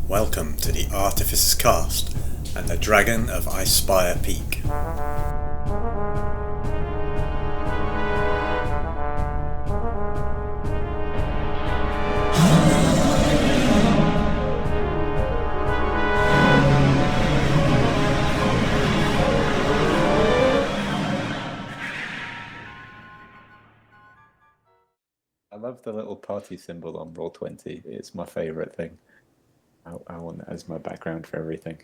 Welcome to the Artificer's Cast and the Dragon of Icespire Peak. I love the little party symbol on Roll20. It's my favourite thing. I want that as my background for everything.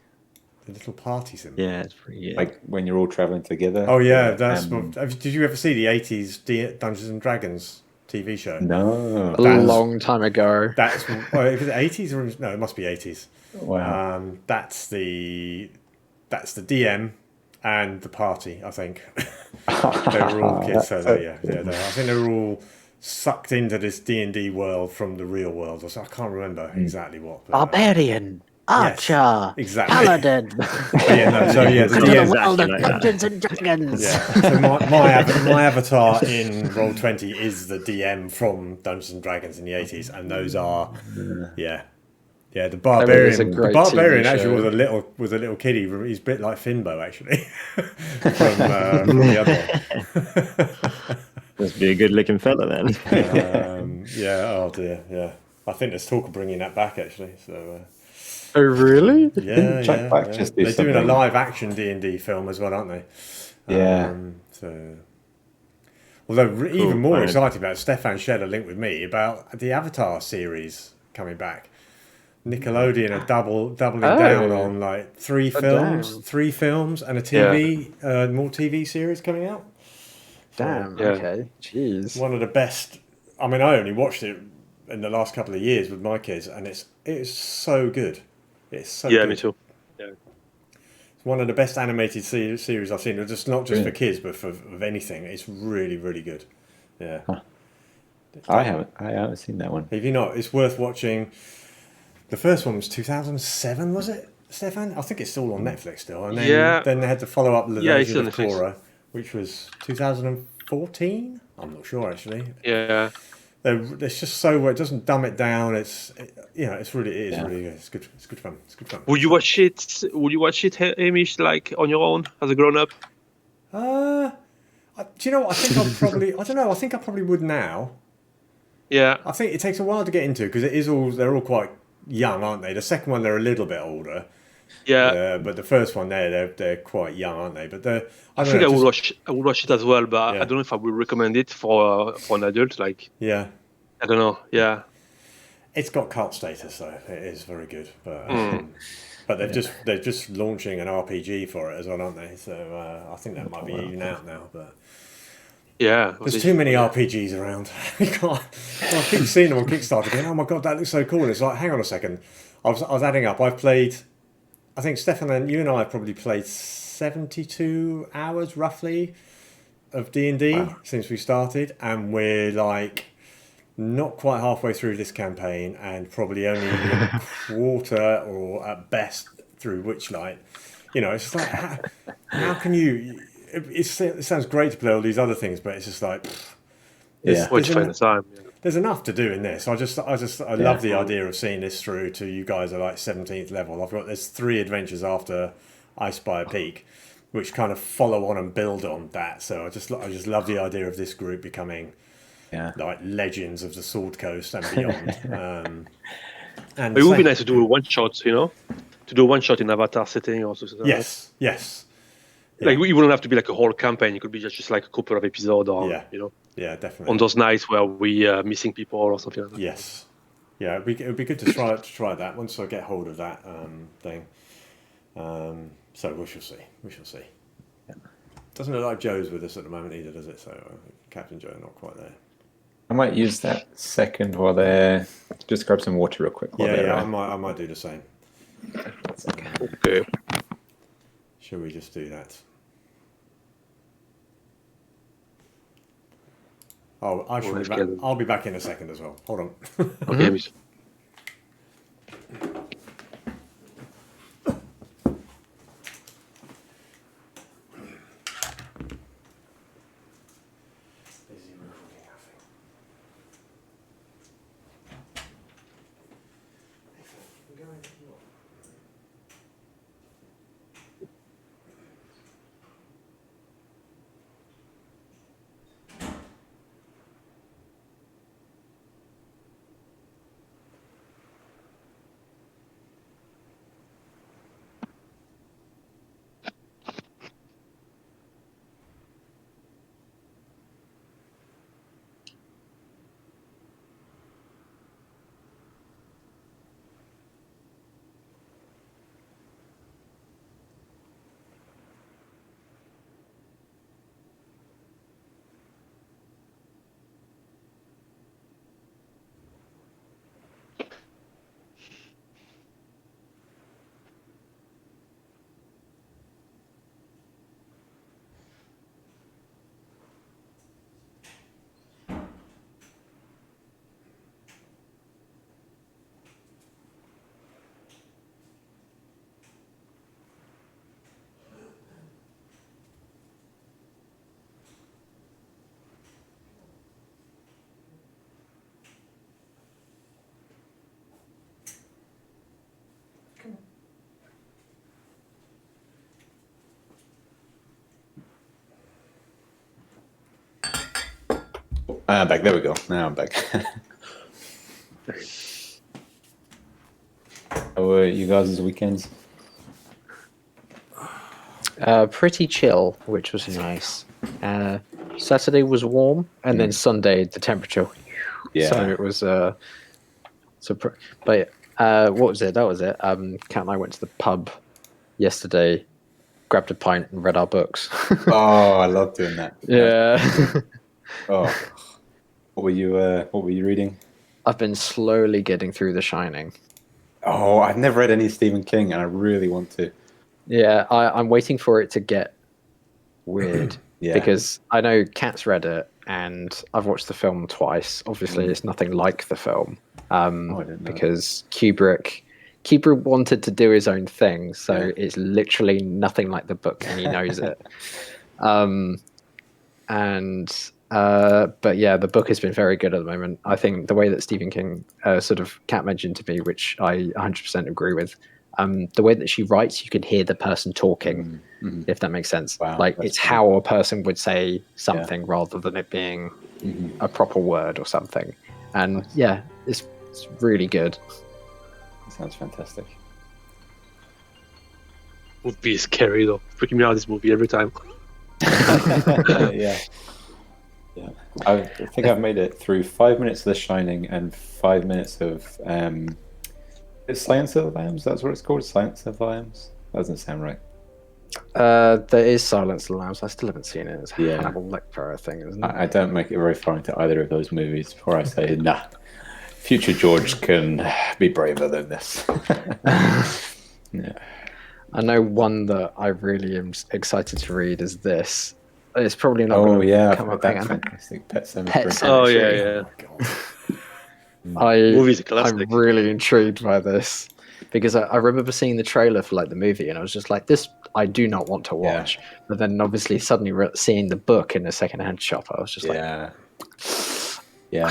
The little party symbol. Yeah, it's pretty good. Like when you're all travelling together. Oh yeah, did you ever see the 80s Dungeons and Dragons TV show? No. A long time ago. That's if it's 80s or no, it must be 80s. Wow. That's the DM and the party. I think they were all kids. So I think they were all sucked into this D&D world from the real world. I can't remember exactly what. But, Barbarian, Archer, yes, exactly. Paladin. The DM, world of Dungeons and Dragons. Yeah. So my avatar in Roll20 is the DM from Dungeons and Dragons in the 80s, and those are the barbarian. The barbarian actually was a little kiddie. He's a bit like Finbo actually from the other one. Must be a good-looking fella then. Oh dear, yeah. I think there's talk of bringing that back actually. So. Oh really? Yeah. They're doing a live-action D&D film as well, aren't they? Yeah. Although even more excited about it, Stefan shared a link with me about the Avatar series coming back. Nickelodeon are doubling down on like three films and a TV, more TV series coming out. Damn. Okay. Jeez. One of the best. I mean, I only watched it in the last couple of years with my kids, and it's so good. It's so good. Me too. Yeah. It's one of the best animated series I've seen. It's just not just for kids, but for anything. It's really, really good. Yeah. Huh. I haven't seen that one. If you not, it's worth watching. The first one was 2007, was it, Stefan? I think it's still on Netflix still. And then they had to follow up The Legend of Korra, which was 2014. I'm not sure actually. Yeah. It's just so it doesn't dumb it down. It's really good. It's good. It's good fun. Would you watch it, Hamish, like on your own as a grown up? Do you know what? I think I'll probably. I don't know. I think I probably would now. Yeah. I think it takes a while to get into because they're all quite young, aren't they? The second one they're a little bit older. Yeah. But the first one they're quite young, aren't they? But I would watch it as well, but I don't know if I would recommend it for an adult. Like. Yeah. I don't know. Yeah. It's got cult status though. It is very good, but they're just launching an RPG for it as well, aren't they? So I think that might be even out now, but. Yeah, there's too many RPGs around. I keep seeing them on Kickstarter going, oh my god, that looks so cool. And it's like, hang on a second. I was adding up. I've played, I think Stefan and you and I have probably played 72 hours roughly of D&D since we started. And we're like not quite halfway through this campaign and probably only a quarter or at best through Witchlight. You know, it's just like, how can you... It sounds great to play all these other things, but it's just like there's enough to do in this. I love the idea of seeing this through to you guys are like 17th level. There's 3 adventures after Icespire Peak, which kind of follow on and build on that. So I just love the idea of this group becoming like legends of the Sword Coast and beyond. And it would be nice to do a one shot, to do a one shot in Avatar setting or something. Yes. Yeah. Like we wouldn't have to be like a whole campaign. It could be just like a couple of episodes, or yeah, definitely on those nights where we missing people or something like that. Yes, yeah, it would be good to try that once I get hold of that thing. So we shall see. Yeah. Doesn't look like Joe's with us at the moment either, does it? So Captain Joe not quite there. I might use that second while they're just grab some water real quick. I might do the same. Okay. Shall we just do that? Oh, I'll be back in a second as well. Hold on. Okay. Going I'm back. There we go. Now I'm back. How were you guys' weekends? Pretty chill, which was nice. Saturday was warm, and then Sunday the temperature. Yeah. So it was. But what was it? That was it. Kat and I went to the pub yesterday, grabbed a pint, and read our books. Oh, I love doing that. Yeah. Oh, what were you reading? I've been slowly getting through The Shining. Oh, I've never read any Stephen King, and I really want to. Yeah, I'm waiting for it to get weird. Yeah. Because I know Kat's read it, and I've watched the film twice. Obviously, it's nothing like the film. I didn't know. Because Kubrick wanted to do his own thing, so it's literally nothing like the book, and he knows it. But yeah, the book has been very good at the moment. I think the way that Stephen King sort of Kat mentioned to me, which I 100% agree with, the way that she writes, you can hear the person talking, if that makes sense. Wow, like it's cool. how a person would say something rather than it being a proper word or something. And yeah, it's really good. That sounds fantastic. Movie is scary though. Freaking me out this movie every time. Yeah. I think I've made it through 5 minutes of The Shining and 5 minutes of it's Silence of the Lambs. That's what it's called. Silence of the Lambs. That doesn't sound right. There is Silence of the Lambs. I still haven't seen it. It's Yeah. Hannibal Lecter, I think, isn't it? I don't make it very far into either of those movies before I say, nah, future George can be braver than this. Yeah. I know one that I really am excited to read is this. It's probably not Oh going to yeah, come up that's again. fantastic. Pet Sematary. Pet Oh Cemetery. yeah. I'm Movie's a classic. really intrigued by this because I remember seeing the trailer for like the movie and I was just like, this I do not want to watch. But then obviously suddenly seeing the book in a secondhand shop, I was just like, I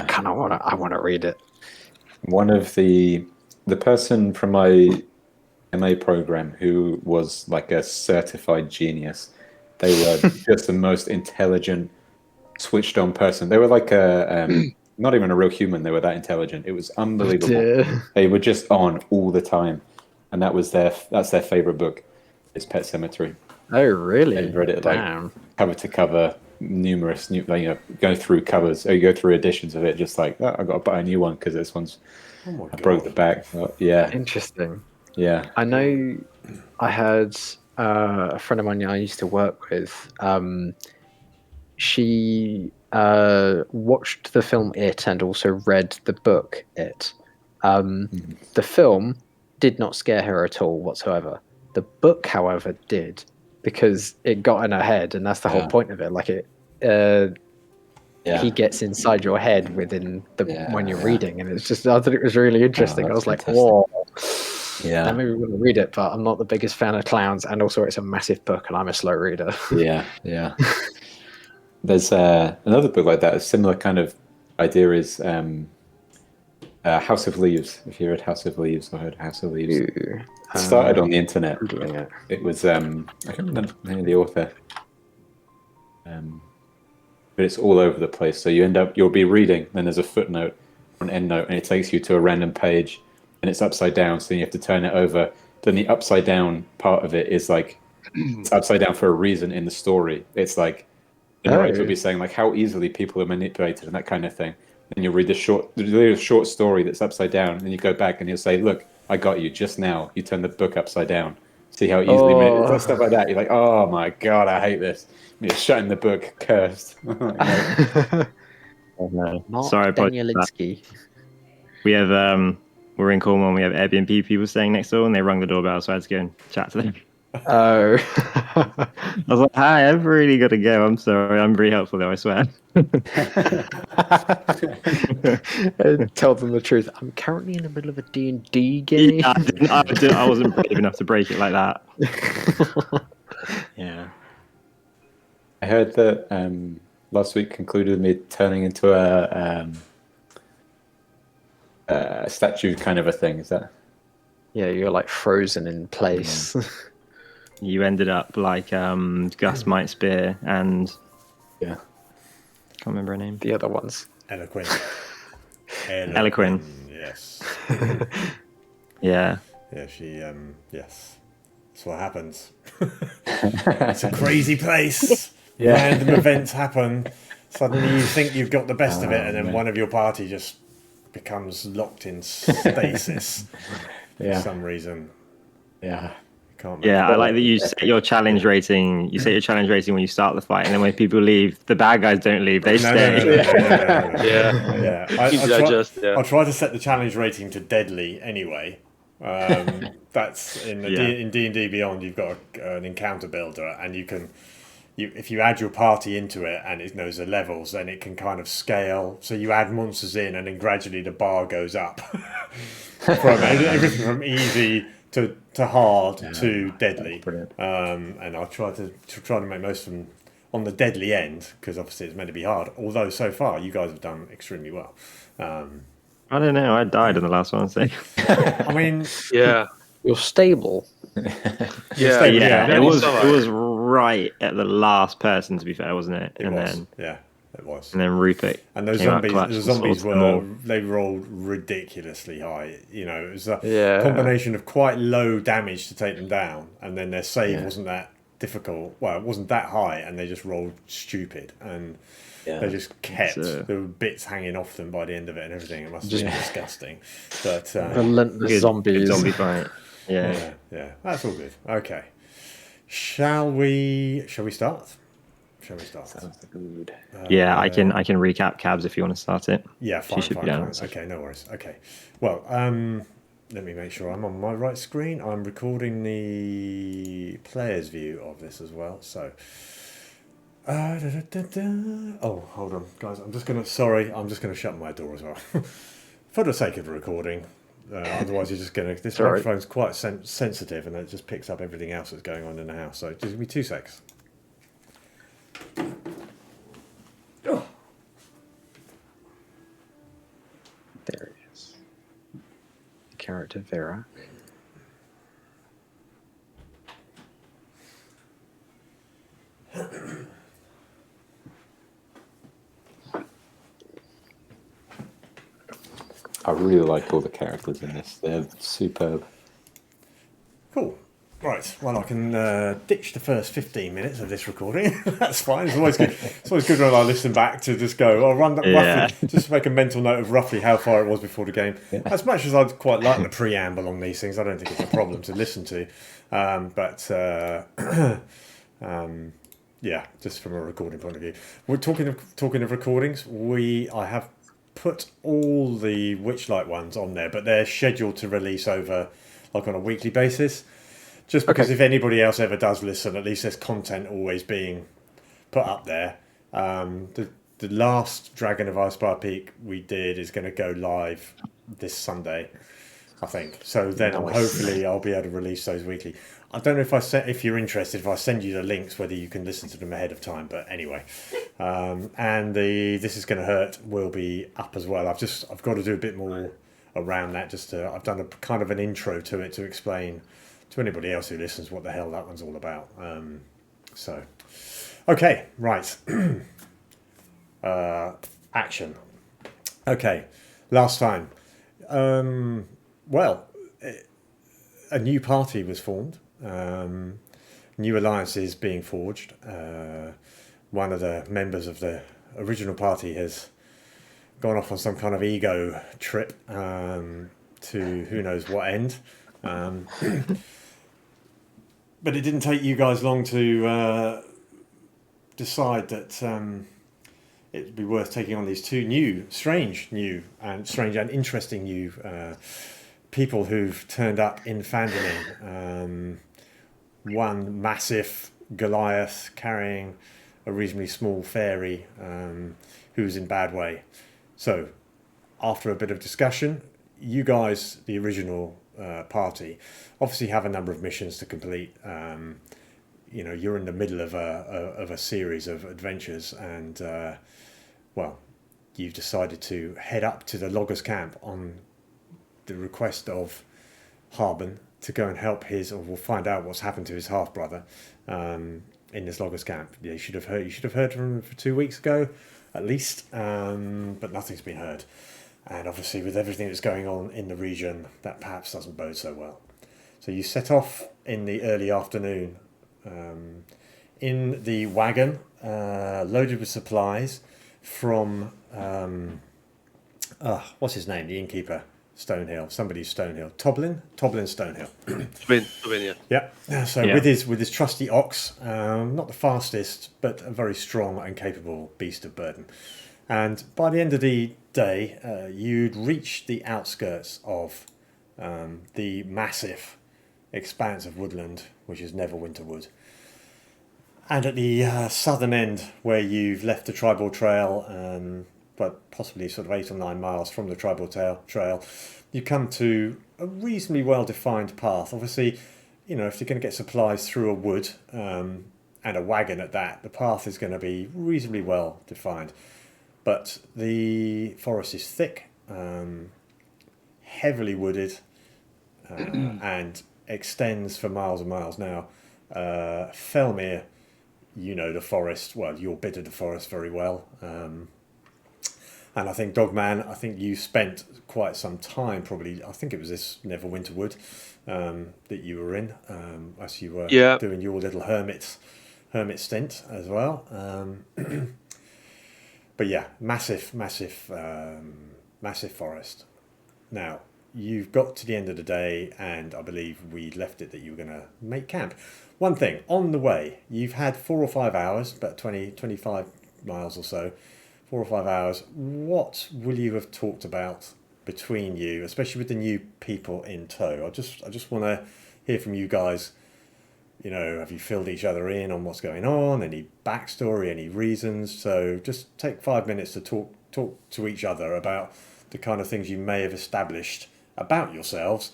kind of want to read it. One of the person from my MA program who was like a certified genius. They were just the most intelligent, switched on person. They were like not even a real human. They were that intelligent. It was unbelievable. They were just on all the time, and that's their favorite book. Is Pet Sematary. Oh really? They've read it Damn. like cover to cover, numerous new. Go through covers. Or you go through editions of it. Just like I got to buy a new one because this one's. I broke the back. Yeah. Interesting. Yeah. I know. I had a friend of mine I used to work with. She watched the film It and also read the book It. The film did not scare her at all whatsoever. The book, however, did because it got in her head, and that's the whole point of it. Like he gets inside your head within when you're reading, and it's just I thought it was really interesting. I was like, whoa. Yeah, I maybe want to read it, but I'm not the biggest fan of clowns, and also it's a massive book, and I'm a slow reader. Yeah. There's another book like that. A similar kind of idea is House of Leaves. If you read House of Leaves or heard House of Leaves, it started on the internet. It was I can't remember the name of the author, but it's all over the place. So you'll be reading, then there's a footnote, an endnote, and it takes you to a random page. And it's upside down, so you have to turn it over. Then the upside down part of it is like it's upside down for a reason in the story. It's like the narrator will be saying like how easily people are manipulated and that kind of thing. And you'll read the short story that's upside down, and you go back and you'll say, "Look, I got you just now. You turned the book upside down. See how easily stuff like that." You're like, "Oh my god, I hate this." And you're shutting the book, cursed. Oh, no. Mark Sorry, Danielinsky. We have we're in Cornwall and we have Airbnb people staying next door and they rung the doorbell, so I had to go and chat to them. Oh. I was like, hi, I've really got to go. I'm sorry. I'm very helpful though, I swear. Tell them the truth. I'm currently in the middle of a D&D game. Yeah, I wasn't brave enough to break it like that. Yeah. I heard that last week concluded with me turning into a statue kind of a thing. Is that? Yeah, you're like frozen in place. You ended up like Gus Mightspear and Can't remember her name. The other ones. Eloquent. Eloquent. Yes. Yeah. Yeah, she, yes. That's what happens. It's a crazy place. Yeah. Random events happen. Suddenly you think you've got the best of it, and then one of your party just becomes locked in stasis for some reason. Yeah. Can't Yeah, I like that you set your challenge rating. You set your challenge rating when you start the fight, and then when people leave, the bad guys don't leave; they stay. No. Yeah. Yeah. I try to set the challenge rating to deadly anyway. That's in D&D Beyond. You've got an encounter builder, and if you add your party into it and it knows the levels, then it can kind of scale. So you add monsters in, and then gradually the bar goes up from everything from easy to hard to deadly. And I try to make most of them on the deadly end, because obviously it's meant to be hard. Although so far you guys have done extremely well. I don't know. I died in the last one. So. I mean, you're stable. It was right at the last person, to be fair, wasn't it? It was. And then Rupert. And those zombies they rolled ridiculously high. You know, it was a combination of quite low damage to take them down, and then their save wasn't that difficult. Well, it wasn't that high, and they just rolled stupid, and they just kept there were bits hanging off them by the end of it and everything. It must have been disgusting. But relentless zombies. Zombie fight. Yeah. That's all good. Okay. Shall we start? Sounds good. I can recap Cabs if you want to start it. Yeah, fine. Down. Okay, no worries. Okay. Well, let me make sure I'm on my right screen. I'm recording the player's view of this as well. So, oh, hold on, guys. I'm just gonna shut my door as well, for the sake of the recording. Otherwise, you're just gonna. This microphone's quite sensitive, and it just picks up everything else that's going on in the house. So, just give me 2 seconds. There he is. Character Vera. I really like all the characters in this. They're superb. Cool. Right. Well, I can ditch the first 15 minutes of this recording. That's fine. It's always good. It's always good when I listen back to just go. I'll run that roughly, just make a mental note of roughly how far it was before the game. Yeah. As much as I'd quite like the preamble on these things, I don't think it's a problem to listen to. Just from a recording point of view. We're talking of recordings. I have put all the Witchlight ones on there, but they're scheduled to release over on a weekly basis. Just because if anybody else ever does listen, at least there's content always being put up there. The last Dragon of Icespire Peak we did is going to go live this Sunday, I think. So then hopefully I'll be able to release those weekly. I don't know if you're interested, if I send you the links, whether you can listen to them ahead of time. But anyway, and This Is Going to Hurt will be up as well. I've got to do a bit more around that. I've done a kind of an intro to it to explain to anybody else who listens what the hell that one's all about. Okay, right. Action. Okay, last time. A new party was formed. New alliances being forged. One of the members of the original party has gone off on some kind of ego trip to who knows what end. But it didn't take you guys long to decide that it would be worth taking on these two strange and interesting new people who've turned up in Fandolin. One massive Goliath carrying a reasonably small fairy who's in bad way. So, after a bit of discussion, you guys, the original party, obviously have a number of missions to complete. You're in the middle of a series of adventures, and you've decided to head up to the loggers' camp on the request of Harbin to go and help we'll find out what's happened to his half brother in this loggers' camp. You should have heard from him 2 weeks ago. at least, but nothing's been heard. And obviously, with everything that's going on in the region, that perhaps doesn't bode so well. So you set off in the early afternoon in the wagon, loaded with supplies from, what's his name, the innkeeper, Stonehill, somebody's Stonehill, Toblin Stonehill. Toblin, yeah. So with his trusty ox, not the fastest, but a very strong and capable beast of burden. And by the end of the day, you'd reached the outskirts of the massive expanse of woodland, which is Neverwinter Wood. And at the southern end, where you've left the tribal trail, but possibly sort of 8 or 9 miles from the tribal trail, you come to a reasonably well-defined path. Obviously, if you're going to get supplies through a wood and a wagon at that, the path is going to be reasonably well-defined. But the forest is thick, heavily wooded, and extends for miles and miles. Now, Felmir, the forest, well, your bit of the forest very well. And I think, Dogman, you spent quite some time, probably, I think it was this Neverwinter Wood that you were in, as you were doing your little hermit stint as well. But yeah, massive forest. Now, you've got to the end of the day, and I believe we left it that you were going to make camp. One thing, on the way, you've had 4 or 5 hours, about 25 miles or so, 4 or 5 hours. What will you have talked about between you, especially with the new people in tow? I just want to hear from you guys. Have you filled each other in on what's going on? Any backstory? Any reasons? So just take 5 minutes to talk to each other about the kind of things you may have established about yourselves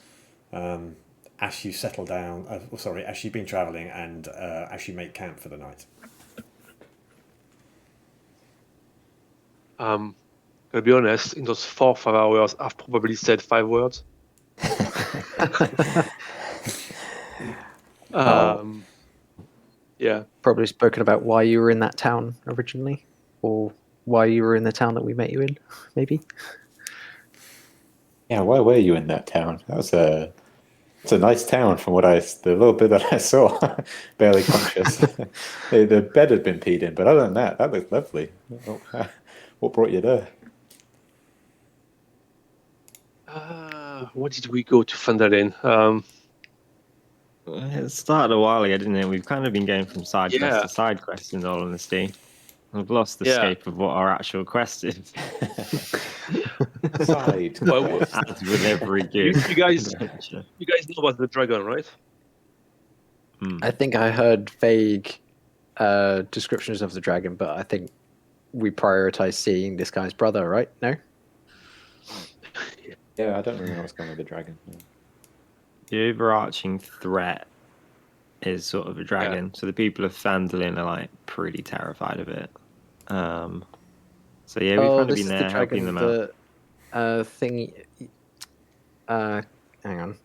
as you settle down. As you've been travelling and as you make camp for the night. To be honest, in those 4 or 5 hours, I've probably said 5 words. Yeah. Probably spoken about why you were in that town originally, or why you were in the town that we met you in, maybe. Yeah, why were you in that town? It's a nice town from the little bit that I saw. Barely conscious. The bed had been peed in, but other than that looked lovely. What brought you there? What did we go to Fandalin? It started a while ago, didn't it? We've kind of been going from side quest to side quest, in all honesty. I've lost the scope of what our actual quest is. Side quest. As with every good you guys know about the dragon, right? I think I heard vague descriptions of the dragon, but I think we prioritize seeing this guy's brother, right? No? Yeah, I don't really know what's going on with the dragon. No. The overarching threat is sort of a dragon. So the people of Fandolin are like pretty terrified of it. So yeah, we've kind of been there helping them out. Thing. Hang on.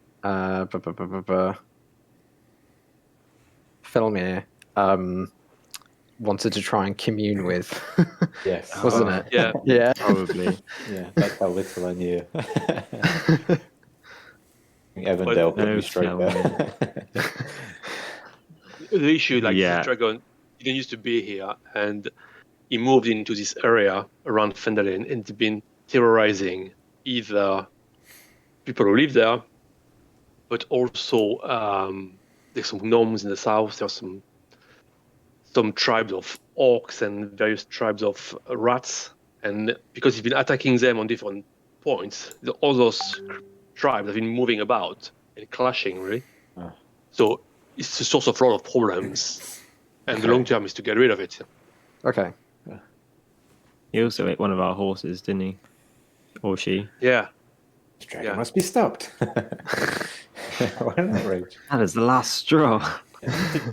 Felmir wanted to try and commune with. Yes. Wasn't it? Yeah. Yeah. Probably. Yeah, that's how little I knew. Evindal put me straight there. The issue, this dragon didn't used to be here, and he moved into this area around Fandolin and been terrorizing either people who live there, but also there's some gnomes in the south. There's some tribes of orcs and various tribes of rats, and because he's been attacking them on different points, all those tribes have been moving about and clashing, really. So it's a source of a lot of problems, and the long term is to get rid of it. Okay. He also ate one of our horses, didn't he? Or she? Yeah. This dragon must be stopped. What an outrage. That is the last straw.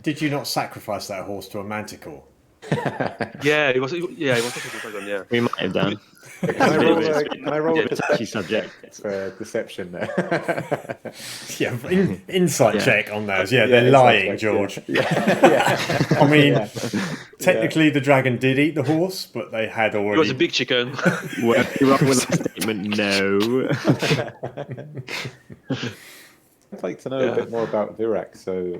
Did you not sacrifice that horse to a manticore? Yeah, it was. Yeah, it was talking to the dragon. Yeah. We might have done. Can I roll a touchy subject for deception there? Yeah, insight Yeah. check on those. Yeah, Yeah, they're insight lying, check, George. Yeah. I mean, Yeah. technically the dragon did eat the horse, but they had It was already. a big chicken. Were you wrong with that statement? No. I'd like to know a bit more about Virak. So,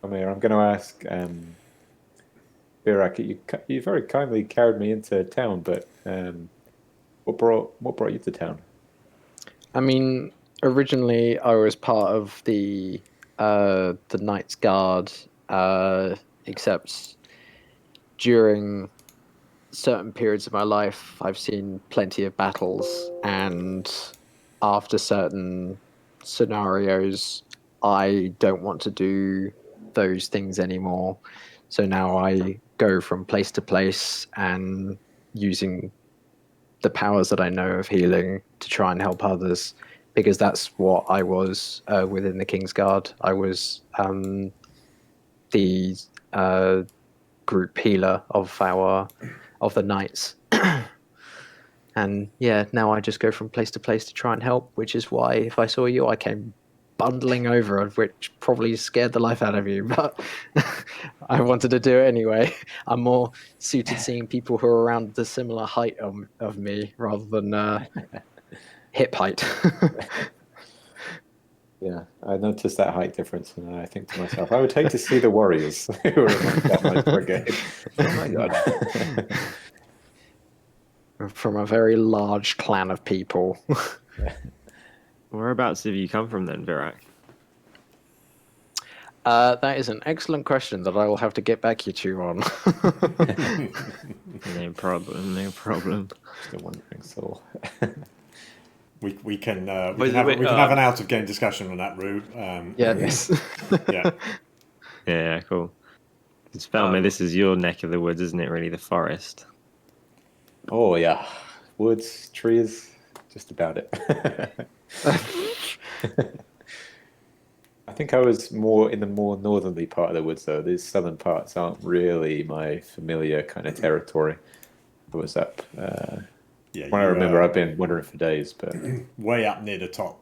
Amir, I'm going to ask Virak. You very kindly carried me into town, but what brought you to town? I mean, originally I was part of the Knights Guard, except during certain periods of my life, I've seen plenty of battles, and after certain scenarios, I don't want to do those things anymore. So now I go from place to place and using the powers that I know of healing to try and help others, because that's what I was within the King's Guard. I was the group healer of the knights. And yeah, now I just go from place to place to try and help, which is why if I saw you, I came bundling over, which probably scared the life out of you, but I wanted to do it anyway. I'm more suited seeing people who are around the similar height of me rather than hip height. Yeah, I noticed that height difference, and I think to myself, I would hate to see the warriors who are among that much brigade. Oh my god! From a very large clan of people. Whereabouts have you come from then, Virak? That is an excellent question that I will have to get back to on. No problem, no problem. Still wondering, so. We can have an out of game discussion on that route. Yes. Yeah. Yeah, cool. It's Felmer, this is your neck of the woods, isn't it? Really, the forest. Oh yeah, woods, trees, just about it. I think I was more in the more northerly part of the woods, though. These southern parts aren't really my familiar kind of territory. I was up. Yeah, when I remember, I've been wandering for days, but way up near the top.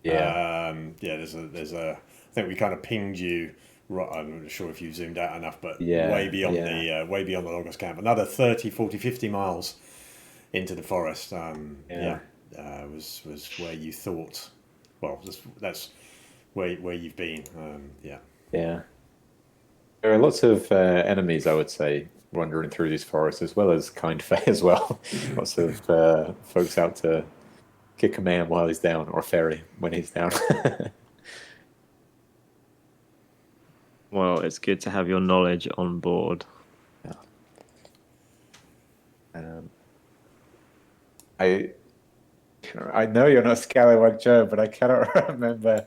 Yeah. There's a. I think we kind of pinged you. I'm not sure if you zoomed out enough, but Yeah, way beyond yeah. the Logos camp. Another 30, 40, 50 miles into the forest. Was where you thought. Well, that's where you've been. Yeah. Yeah. There are lots of enemies, I would say, wandering through these forests, as well as kind fae as well. Lots of folks out to kick a man while he's down, or ferry when he's down. Well, it's good to have your knowledge on board. Yeah. I know you're not Scallywag Joe, but I cannot remember.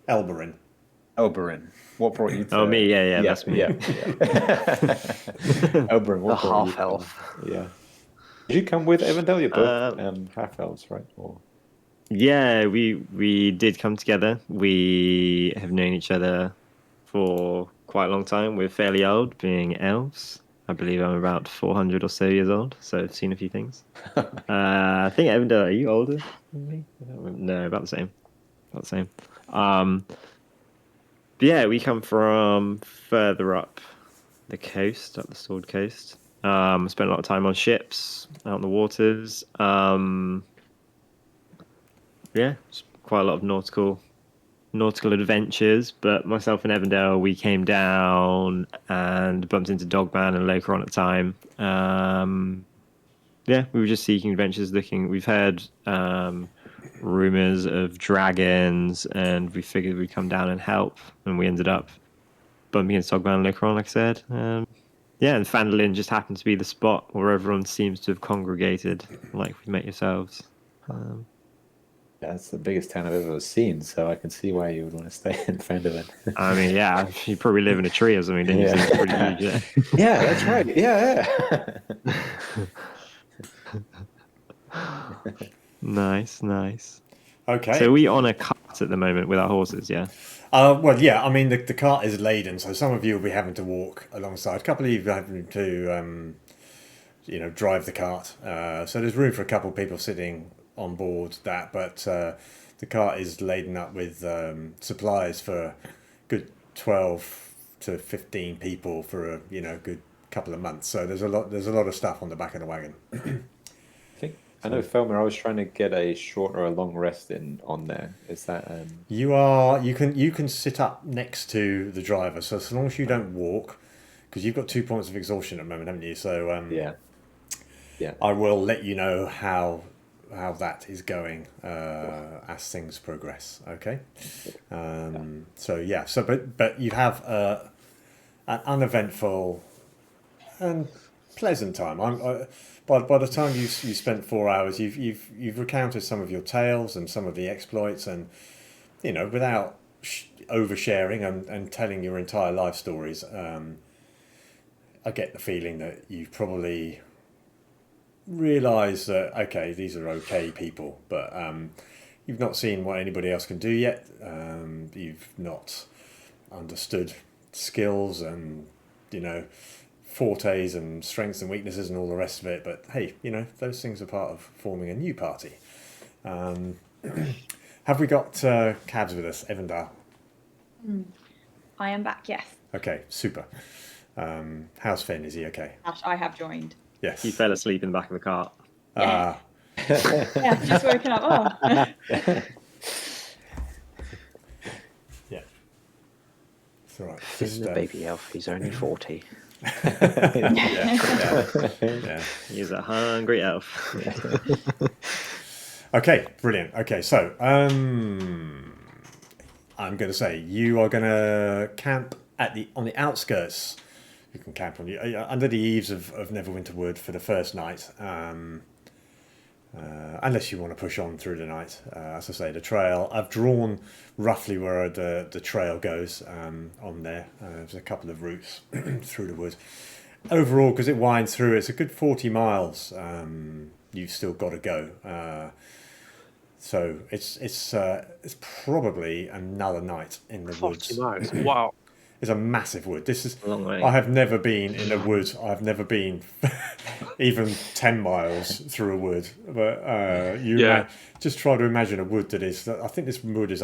Elberin. What brought you to... Oh, me, yeah, that's me. Yeah. Elberin, what The brought you half-elf. Yeah. Did you come with Evindal? You're both half-elves, right? Or... Yeah, we did come together. We have known each other for quite a long time. We're fairly old, being elves. I believe I'm about 400 or so years old, so I've seen a few things. I think, Evindal, are you older than me? No, about the same. But yeah, we come from further up the coast, up the Sword Coast. Spent a lot of time on ships, out in the waters. Yeah, quite a lot of nautical adventures. But myself and Evindale, we came down and bumped into Dogman and Locaron at the time. Yeah, we were just seeking adventures, looking. We've heard rumors of dragons, and we figured we'd come down and help. And we ended up bumping into Dogman and Locaron, like I said. Yeah, and Phandalin just happened to be the spot where everyone seems to have congregated, like we met yourselves. That's the biggest town I've ever seen, so I can see why you would want to stay in Phandalin. I mean, yeah, you probably live in a tree or something, didn't you? Yeah. So it's pretty huge, yeah. Yeah, that's right. Yeah. Nice. Okay. So we on a at the moment with our horses. Yeah. Well, yeah. I mean, the cart is laden, so some of you will be having to walk alongside. A couple of you are having to, drive the cart. So there's room for a couple of people sitting on board that, but the cart is laden up with supplies for a good 12 to 15 people for a good couple of months. So there's a lot of stuff on the back of the wagon. I know, Felmer, I was trying to get a short or a long rest in on there. Is that you can sit up next to the driver, so as long as you don't walk, because you've got 2 points of exhaustion at the moment, haven't you? So yeah. I will let you know how that is going as things progress. Okay. But you have an uneventful and pleasant time. By the time you spent 4 hours, you've recounted some of your tales and some of the exploits, and without oversharing and telling your entire life stories. I get the feeling that you've probably realised that these are okay people, but you've not seen what anybody else can do yet. You've not understood skills and fortes and strengths and weaknesses and all the rest of it, but hey, those things are part of forming a new party. Have we got Cabs with us, Evindal? I am back, yes. Okay, super. How's Finn? Is he okay? I have joined. Yes. He fell asleep in the back of the cart. Yeah, just woken up. Oh. Yeah. It's all right. Finn's a baby elf. He's only 40. Yeah. He's a hungry elf. Okay, brilliant. Okay, so I'm going to say you are going to camp on the outskirts. You can camp under the eaves of Neverwinter Wood for the first night, unless you want to push on through the night. As I say, the trail, I've drawn roughly where the trail goes on there. There's a couple of routes through the wood. Overall, because it winds through, it's a good 40 miles you've still got to go. So it's probably another night in the 40 woods. miles. Wow. It's a massive wood. This is. A long way. I have never been in a wood. I've never been even 10 miles through a wood. But just try to imagine a wood that is. I think this wood is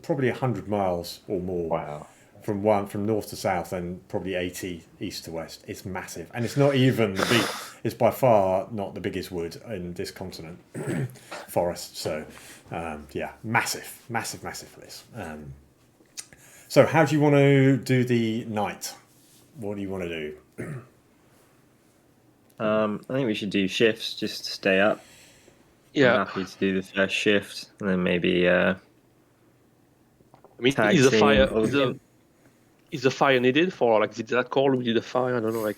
probably 100 miles or more. Wow. From north to south and probably 80 east to west. It's massive, and it's not even the big. It's by far not the biggest wood in this continent forest. So, massive place. So how do you want to do the night? What do you want to do? I think we should do shifts just to stay up. Yeah. I'm happy to do the first shift, and then maybe. I mean, tag is the team fire or- is the fire needed for did that call? We did the fire. I don't know.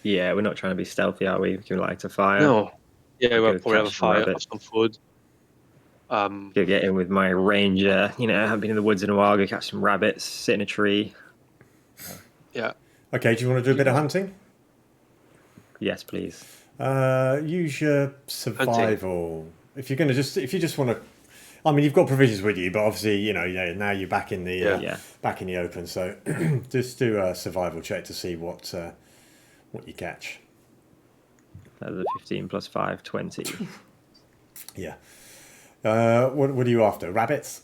Yeah, we're not trying to be stealthy, are we? We can light a fire. No. Yeah, we'll Go probably have a catch some fire, rabbit. have some food. Go get in with my ranger. I haven't been in the woods in a while. Go catch some rabbits, sit in a tree. Yeah. Okay, do you want to do a bit of hunting? Yes, please. Use your survival. If you just want to. I mean, you've got provisions with you, but obviously, now you're back in the back in the open. So just do a survival check to see what you catch. That's a 15 plus 5, 20. Yeah. What are you after? Rabbits?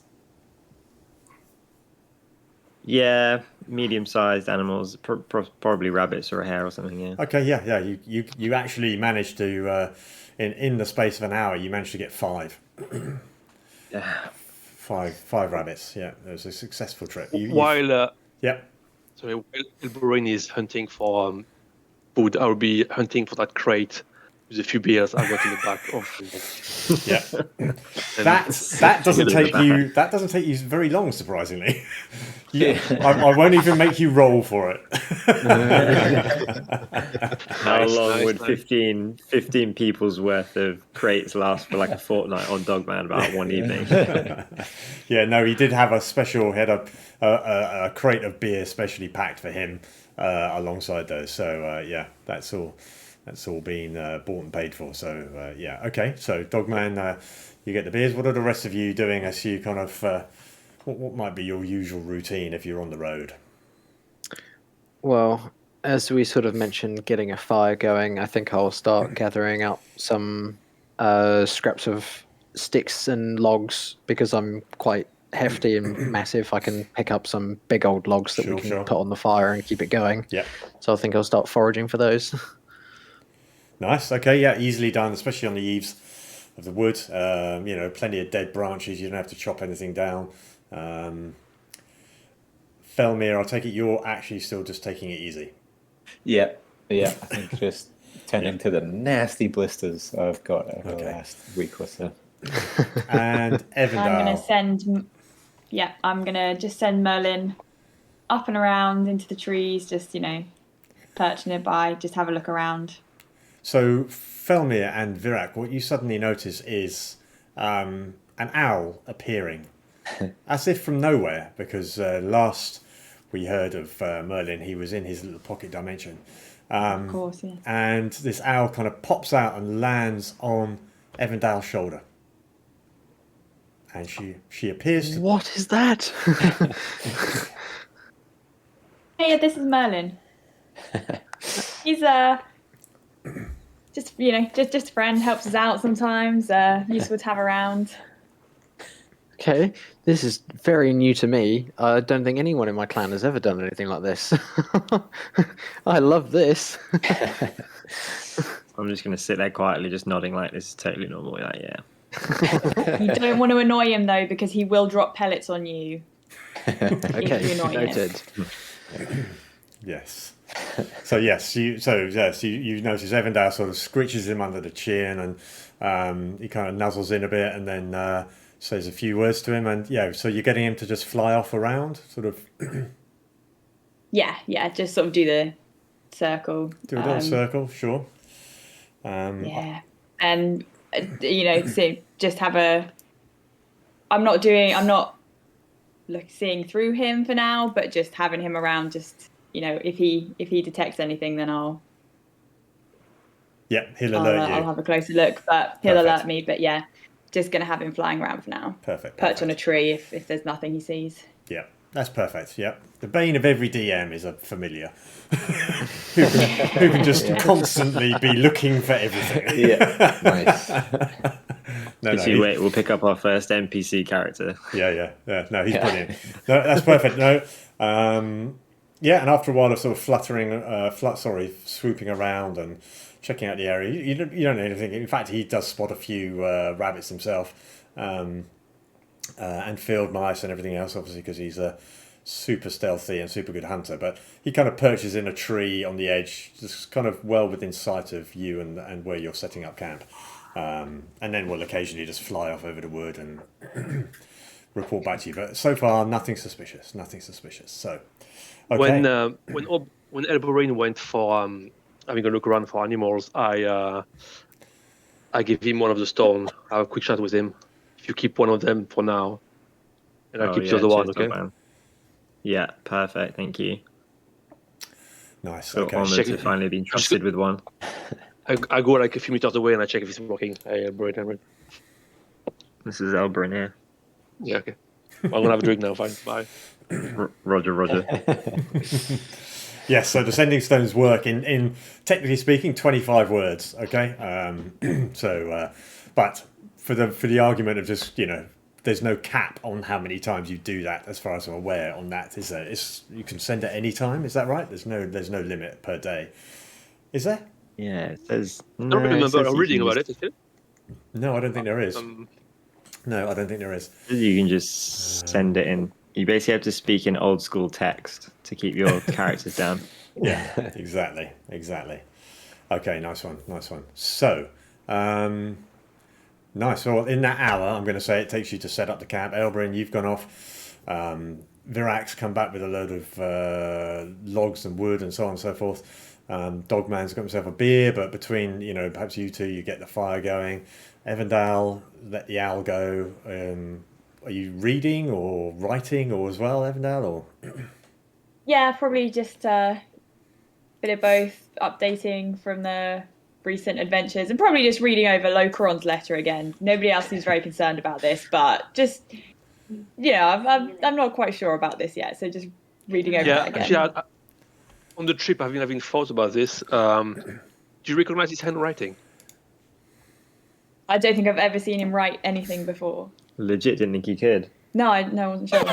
Yeah, medium-sized animals, probably rabbits or a hare or something. Yeah. Okay. Yeah. You actually managed to in the space of an hour, you managed to get 5. Yeah. Five rabbits. Yeah, it was a successful trip. While Yep. while Elborin is hunting for food, I'll be hunting for that crate with a few beers I got in the back of. Yeah. That doesn't take you. That doesn't take you very long, surprisingly. I won't even make you roll for it. How long would 15 people's worth of crates last for like a fortnight on Dogman about one evening? Yeah, no, he did have a special. He had a crate of beer specially packed for him alongside those. So that's all That's all been bought and paid for. So yeah, okay. So Dogman, you get the beers. What are the rest of you doing as you kind of what might be your usual routine if you're on the road? Well, as we sort of mentioned, getting a fire going, I think I'll start gathering up some scraps of sticks and logs because I'm quite hefty and massive. I can pick up some big old logs that we can put on the fire and keep it going. Yeah. So I think I'll start foraging for those. Nice. Okay. Yeah. Easily done, especially on the eaves of the wood. Plenty of dead branches. You don't have to chop anything down. Felmir, I'll take it you're actually still just taking it easy. Yeah. I think just tending to the nasty blisters I've got over the last week or so. And Evindal. I'm gonna just send Merlin up and around into the trees, just perch nearby, just have a look around. So Felmir and Virak, what you suddenly notice is an owl appearing, as if from nowhere, because last we heard of Merlin, he was in his little pocket dimension. Of course, yeah. And this owl kind of pops out and lands on Evindal's shoulder. And she appears to... What is that? Hey, this is Merlin. He's just a friend, helps us out sometimes. Useful to have around. Okay, this is very new to me. I don't think anyone in my clan has ever done anything like this. I love this. I'm just going to sit there quietly, just nodding like this is totally normal. Like, yeah. You don't want to annoy him though, because he will drop pellets on you. Okay, noted. Yes. So yes, you notice Evindal sort of scritches him under the chin, and he kind of nuzzles in a bit, and then says a few words to him, and so you're getting him to just fly off around, sort of. Yeah, just sort of do the circle. Do a little circle, sure. Yeah, and so just have a. I'm not seeing through him for now, but just having him around, just if he detects anything, then I'll he'll alert you. I'll have a closer look, but he'll alert me. But yeah, just gonna have him flying around for now. Perfect. Perch on a tree if there's nothing he sees. Yeah, that's perfect. Yeah, the bane of every DM is a familiar who can just constantly be looking for everything. Yeah, nice. Wait, we'll pick up our first NPC character. Yeah. No, he's brilliant. No, that's perfect. No, and after a while of sort of swooping around and checking out the area, you don't know anything. In fact, he does spot a few rabbits himself, and field mice and everything else, obviously, because he's a super stealthy and super good hunter. But he kind of perches in a tree on the edge, just kind of well within sight of you and where you're setting up camp. And then we'll occasionally just fly off over the wood and report back to you. But so far, nothing suspicious. So, okay. When Elborain went for having a look around for animals, I give him one of the stone. I have a quick chat with him. If you keep one of them for now, and I'll keep the other one, okay? Man. Yeah, perfect. Thank you. Nice. So okay. honoured to finally be entrusted with one. I go like a few meters away and I check if it's working. Elborain. This is Elborain here. Yeah, okay. I'm gonna have a drink now. Fine. Bye. Roger. Yes, so the sending stones work in technically speaking 25 words. Okay, but for the argument of just there's no cap on how many times you do that, as far as I'm aware. On that, is there? You can send at any time. Is that right? There's no limit per day. Is there? Yeah, it says. I don't remember. I'm reading about it. No, I don't think there is. No, I don't think there is. You can just send it in. You basically have to speak in old school text to keep your characters down. Yeah, exactly. Okay, nice one. So, nice. Well, in that hour, I'm going to say it takes you to set up the camp. Elbryn, you've gone off. Virak's come back with a load of logs and wood and so on and so forth. Dogman's got himself a beer, but between, perhaps you two, you get the fire going. Evindal, let the owl go. Are you reading or writing or as well, Evindal? Or yeah, probably just a bit of both. Updating from the recent adventures, and probably just reading over Locaron's letter again. Nobody else seems very concerned about this, but just I'm not quite sure about this yet. So just reading over that again. Actually, on the trip, I've been having thoughts about this. Do you recognize his handwriting? I don't think I've ever seen him write anything before. Legit didn't think he could. No, I wasn't sure.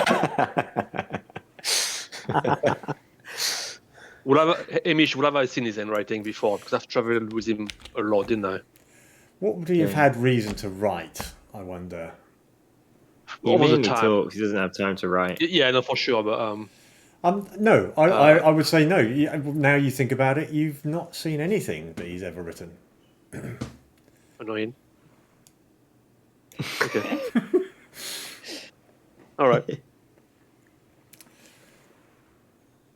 Hamish, would have I seen his handwriting before? Because I've travelled with him a lot, didn't I? What would he have had reason to write, I wonder? He mainly talks. He doesn't have time to write. Yeah, no, for sure. But no, I would say no. Now you think about it, you've not seen anything that he's ever written. Annoying. Okay. All right.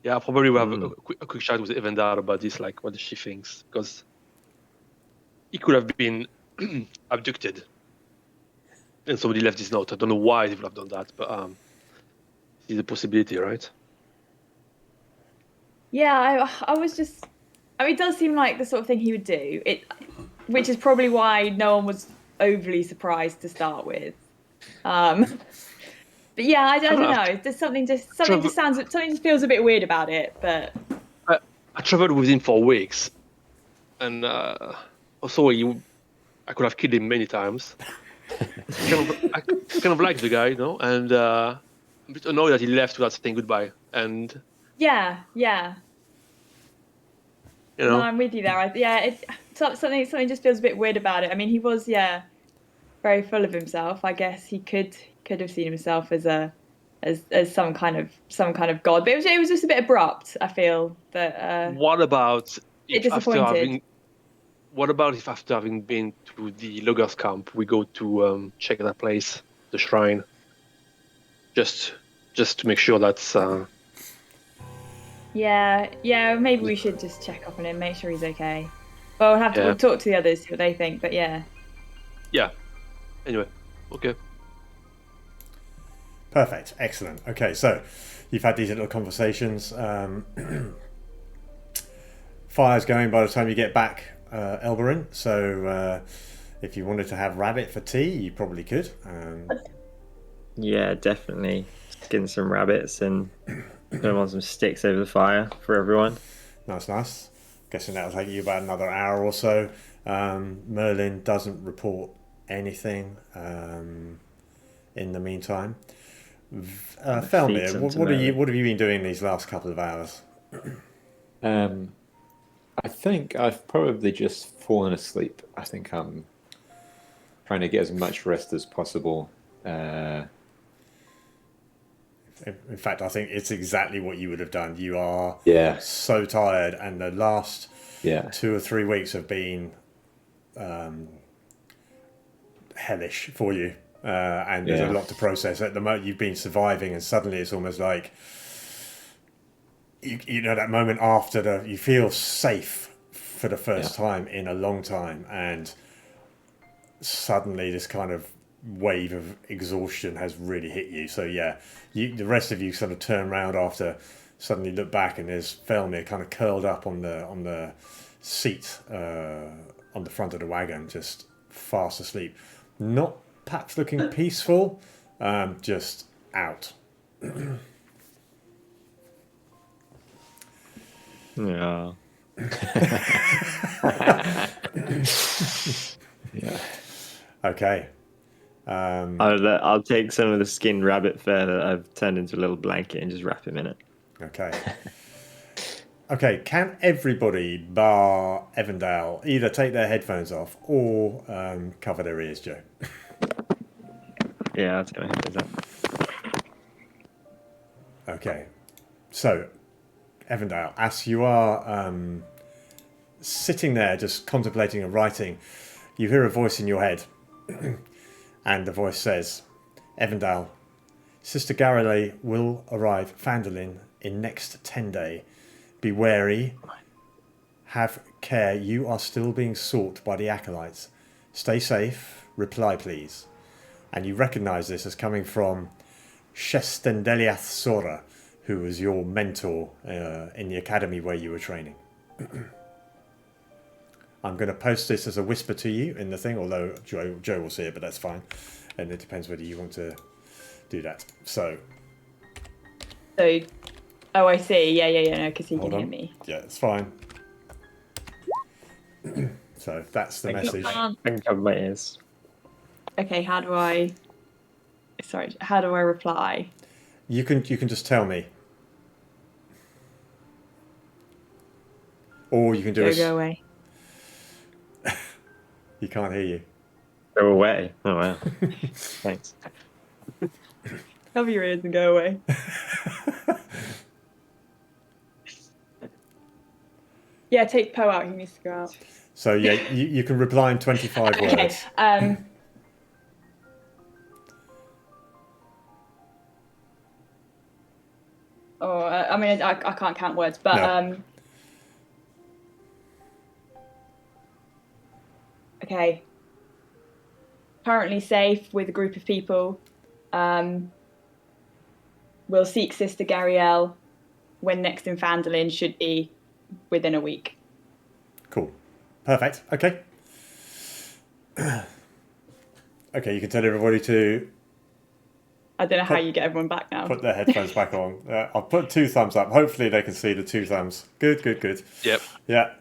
Yeah, I'll probably will have a quick chat with Evindal about this, like what she thinks, because he could have been abducted, and somebody left this note. I don't know why they would have done that, but it's a possibility, right? Yeah, I was just. I mean, it does seem like the sort of thing he would do. Which is probably why no one was overly surprised to start with. But yeah, I don't know. There's something just feels a bit weird about it. But I traveled with him for weeks, and also I could have killed him many times. I kind of like the guy, you know, and I'm a bit annoyed that he left without saying goodbye. And yeah. You know? No, I'm with you there. Something just feels a bit weird about it. I mean, he was very full of himself. I guess he could have seen himself as some kind of god, but it was just a bit abrupt. I feel that. What about if after having been to the loggers camp, we go to check that place, the shrine, just to make sure that's. Yeah. Maybe we should just check up on him, make sure he's okay. Well, we'll talk to the others, see what they think. But yeah. Yeah. Anyway, okay. Perfect. Excellent. Okay, so you've had these little conversations. Fire's going by the time you get back, Elberin. So if you wanted to have rabbit for tea, you probably could. Yeah, definitely. Skin some rabbits and put them on some sticks over the fire for everyone. Nice. Guessing that'll take you about another hour or so. Merlin doesn't report anything in the meantime. Felmir, what have you been doing these last couple of hours? I think I've probably just fallen asleep. I think I'm trying to get as much rest as possible. In fact, I think it's exactly what you would have done. You are so tired, and the last 2 or 3 weeks have been hellish for you. And there's a lot to process. At the moment, you've been surviving, and suddenly it's almost like you know that moment after you feel safe for the first time in a long time, and suddenly this kind of wave of exhaustion has really hit you. So the rest of you sort of turn around after suddenly look back, and there's Felmir kind of curled up on the seat on the front of the wagon, just fast asleep. Not perhaps looking peaceful, just out. Yeah. Okay. I'll take some of the skinned rabbit fur that I've turned into a little blanket and just wrap him in it. Okay, can everybody bar Evindal either take their headphones off or cover their ears, Joe? Yeah, I'll take my headphones off. Okay, so Evindal, as you are sitting there just contemplating a writing, you hear a voice in your head, and the voice says, Evindal, Sister Garrelay will arrive Phandalin in next 10 day. Be wary. Have care. You are still being sought by the acolytes. Stay safe. Reply, please. And you recognise this as coming from Shestendeliath Sora, who was your mentor in the academy where you were training. I'm going to post this as a whisper to you in the thing, although Joe will see it, but that's fine. And it depends whether you want to do that. So, oh, I see. Yeah, no, because he can hold on. hear me. Yeah, it's fine. So that's the message. I can cover my ears. Okay, how do I reply? You can just tell me. Or you can do Go away. He can't hear you. Go away. Oh, wow. Thanks. Cover your ears and go away. Yeah, take Poe out. He needs to go out. So yeah, you can reply in 25 Okay. words. I mean, I can't count words, but No. Okay. Currently safe with a group of people. We'll seek Sister Garielle when next in Fandolin should be within a week. Cool. Perfect. Okay. Okay, you can tell everybody to I don't know how you get everyone back now. put their headphones back on. I'll put 2 thumbs up. Hopefully they can see the 2 thumbs. Good. Yep. Yeah.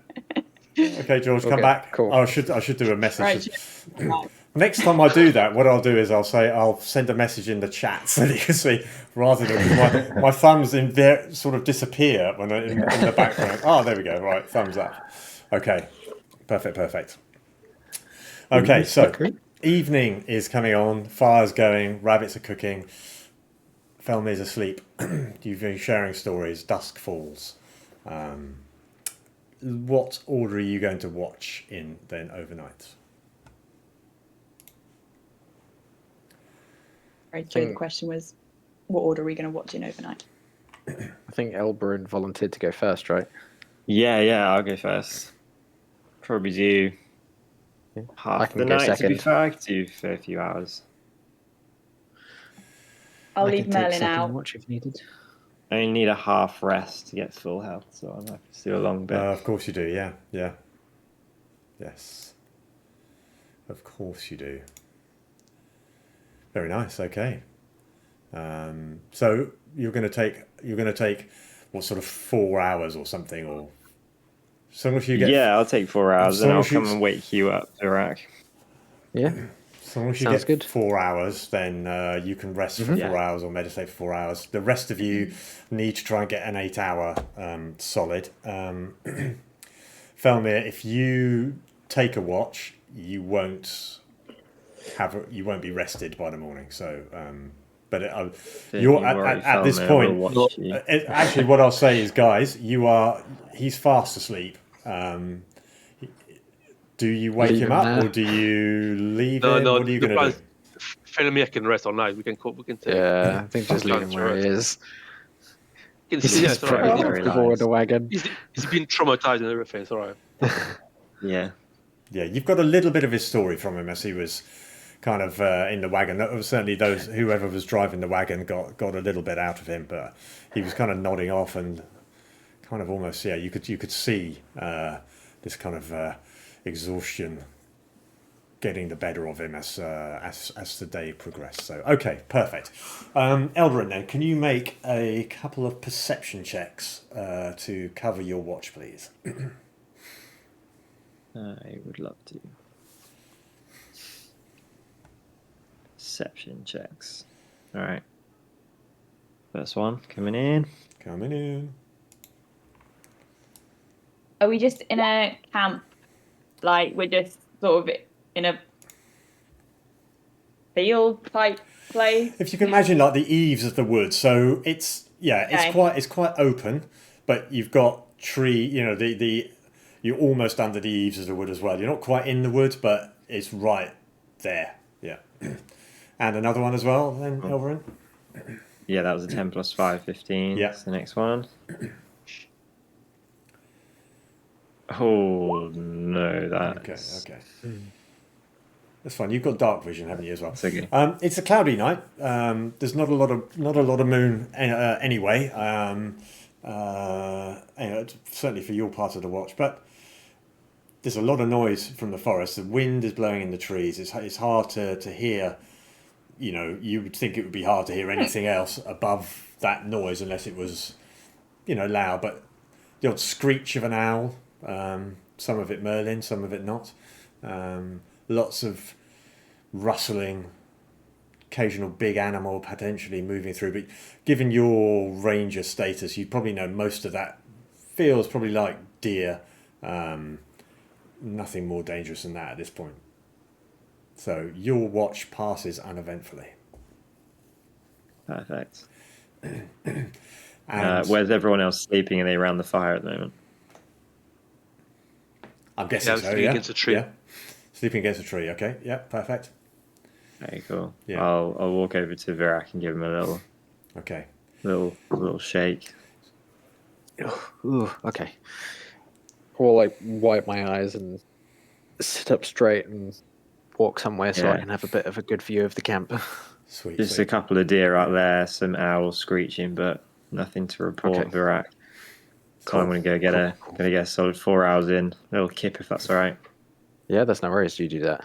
Okay, George, come back. Cool. I should do a message. Right. Next time I do that, what I'll do is I'll send a message in the chat so that you can see, rather than my thumbs sort of disappear when in the background. Oh, there we go. Right, thumbs up. Okay, perfect. Okay, so evening is coming on. Fire's going. Rabbits are cooking. Felmir's asleep. You've been sharing stories. Dusk falls. What order are you going to watch in then overnight? Right, so the question was, what order are we going to watch in overnight? I think Elbrun volunteered to go first, right? Yeah, I'll go first. Probably do half the night to be fair. I could do for a few hours. I'll I leave can take Merlin second out. watch if needed. I only need a half rest to get full health, so I might have to do a long bit. Of course you do, yeah. Yes. Of course you do. Very nice, okay. So you're gonna take what, sort of 4 hours or something, or so long as you get I'll take 4 hours so and long I'll as you- come and wake you up, Iraq. Yeah. so long as you Sounds get good. 4 hours, then you can rest for 4 Yeah. hours or meditate for 4 hours. The rest of you need to try and get an 8-hour solid. Felmir, if you take a watch, you won't be rested by the morning. So, but you're at this point. Actually, what I'll say is, guys, he's fast asleep. Do you wake Leave him him up there. or do you leave No, him? no. What are you going to do? Felmir can rest all night. We can take. Yeah, I think just leave him where he is. He's It's all right. pretty comfortable in the wagon. He's been traumatized and everything. It's all right. Yeah. Yeah, you've got a little bit of his story from him as he was kind of in the wagon. Certainly, whoever was driving the wagon got a little bit out of him, but he was kind of nodding off and kind of almost, yeah, you could see this kind of exhaustion getting the better of him as the day progressed. So, okay, perfect. Eldarin, then, can you make a couple of perception checks to cover your watch, please? I would love to. Perception checks. Alright. First one coming in. Coming in. Are we just in a camp? Like, we're just sort of in a field type place? If you can imagine, like the eaves of the wood, so it's quite open, but you've got tree. You know, you're almost under the eaves of the wood as well. You're not quite in the wood, but it's right there. Yeah. And another one as well, then, Elverin? Yeah, that was a 10 plus 5, 15. Yeah. That's the next one. Oh, no, that's... Okay. That's fine. You've got dark vision, haven't you, as well? That's okay. It's a cloudy night. There's not a lot of moon anyway. Certainly for your part of the watch, but there's a lot of noise from the forest. The wind is blowing in the trees. It's hard to hear. You would think it would be hard to hear anything else above that noise unless it was, loud. But the odd screech of an owl, some of it Merlin, some of it not. Lots of rustling, occasional big animal potentially moving through. But given your ranger status, you probably know most of that feels probably like deer. Nothing more dangerous than that at this point. So your watch passes uneventfully. Perfect. And where's everyone else sleeping? Are they around the fire at the moment? I'm guessing so, sleeping against a tree. Yeah. Sleeping against a tree, okay. Yeah, perfect. Very cool. Yeah. I'll walk over to Virak and give him a little shake. Ooh, okay. Or like wipe my eyes and sit up straight and walk somewhere so I can have a bit of a good view of the camp. Sweet. Just a couple of deer out there, some owls screeching, but nothing to report, Okay. Virak. So Cool. I'm gonna go get a solid 4 hours in. A little kip if that's all right. Yeah, that's no worries. You do that.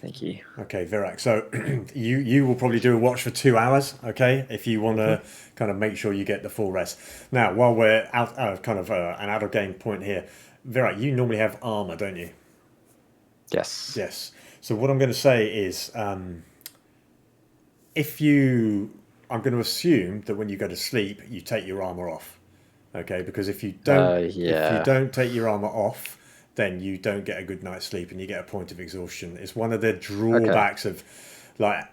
Thank you. Okay, Virak. So you will probably do a watch for 2 hours, okay? If you want to kind of make sure you get the full rest. Now, while we're out kind of an out of game point here, Virak, you normally have armor, don't you? Yes. Yes. So what I'm going to say is, I'm going to assume that when you go to sleep, you take your armor off, okay? Because if you don't take your armor off, then you don't get a good night's sleep and you get a point of exhaustion. It's one of the drawbacks of, like,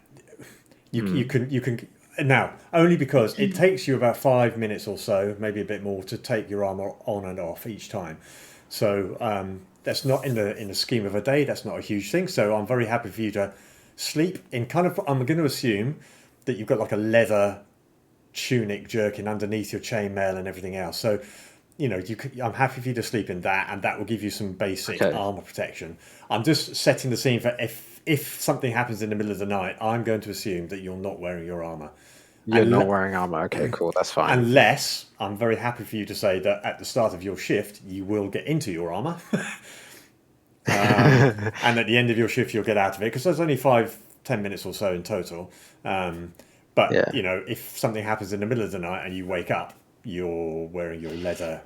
you can now only because it takes you about 5 minutes or so, maybe a bit more, to take your armor on and off each time. So that's not in the scheme of a day. That's not a huge thing. So I'm very happy for you to sleep in kind of. I'm going to assume that you've got like a leather tunic jerkin underneath your chainmail and everything else. So I'm happy for you to sleep in that, and that will give you some basic armor protection. I'm just setting the scene for if something happens in the middle of the night, I'm going to assume that you're not wearing your armor. You're not wearing armor. Okay, cool. That's fine. Unless I'm very happy for you to say that at the start of your shift, you will get into your armor. And at the end of your shift, you'll get out of it, because there's only 5-10 minutes or so in total. But if something happens in the middle of the night and you wake up, you're wearing your leather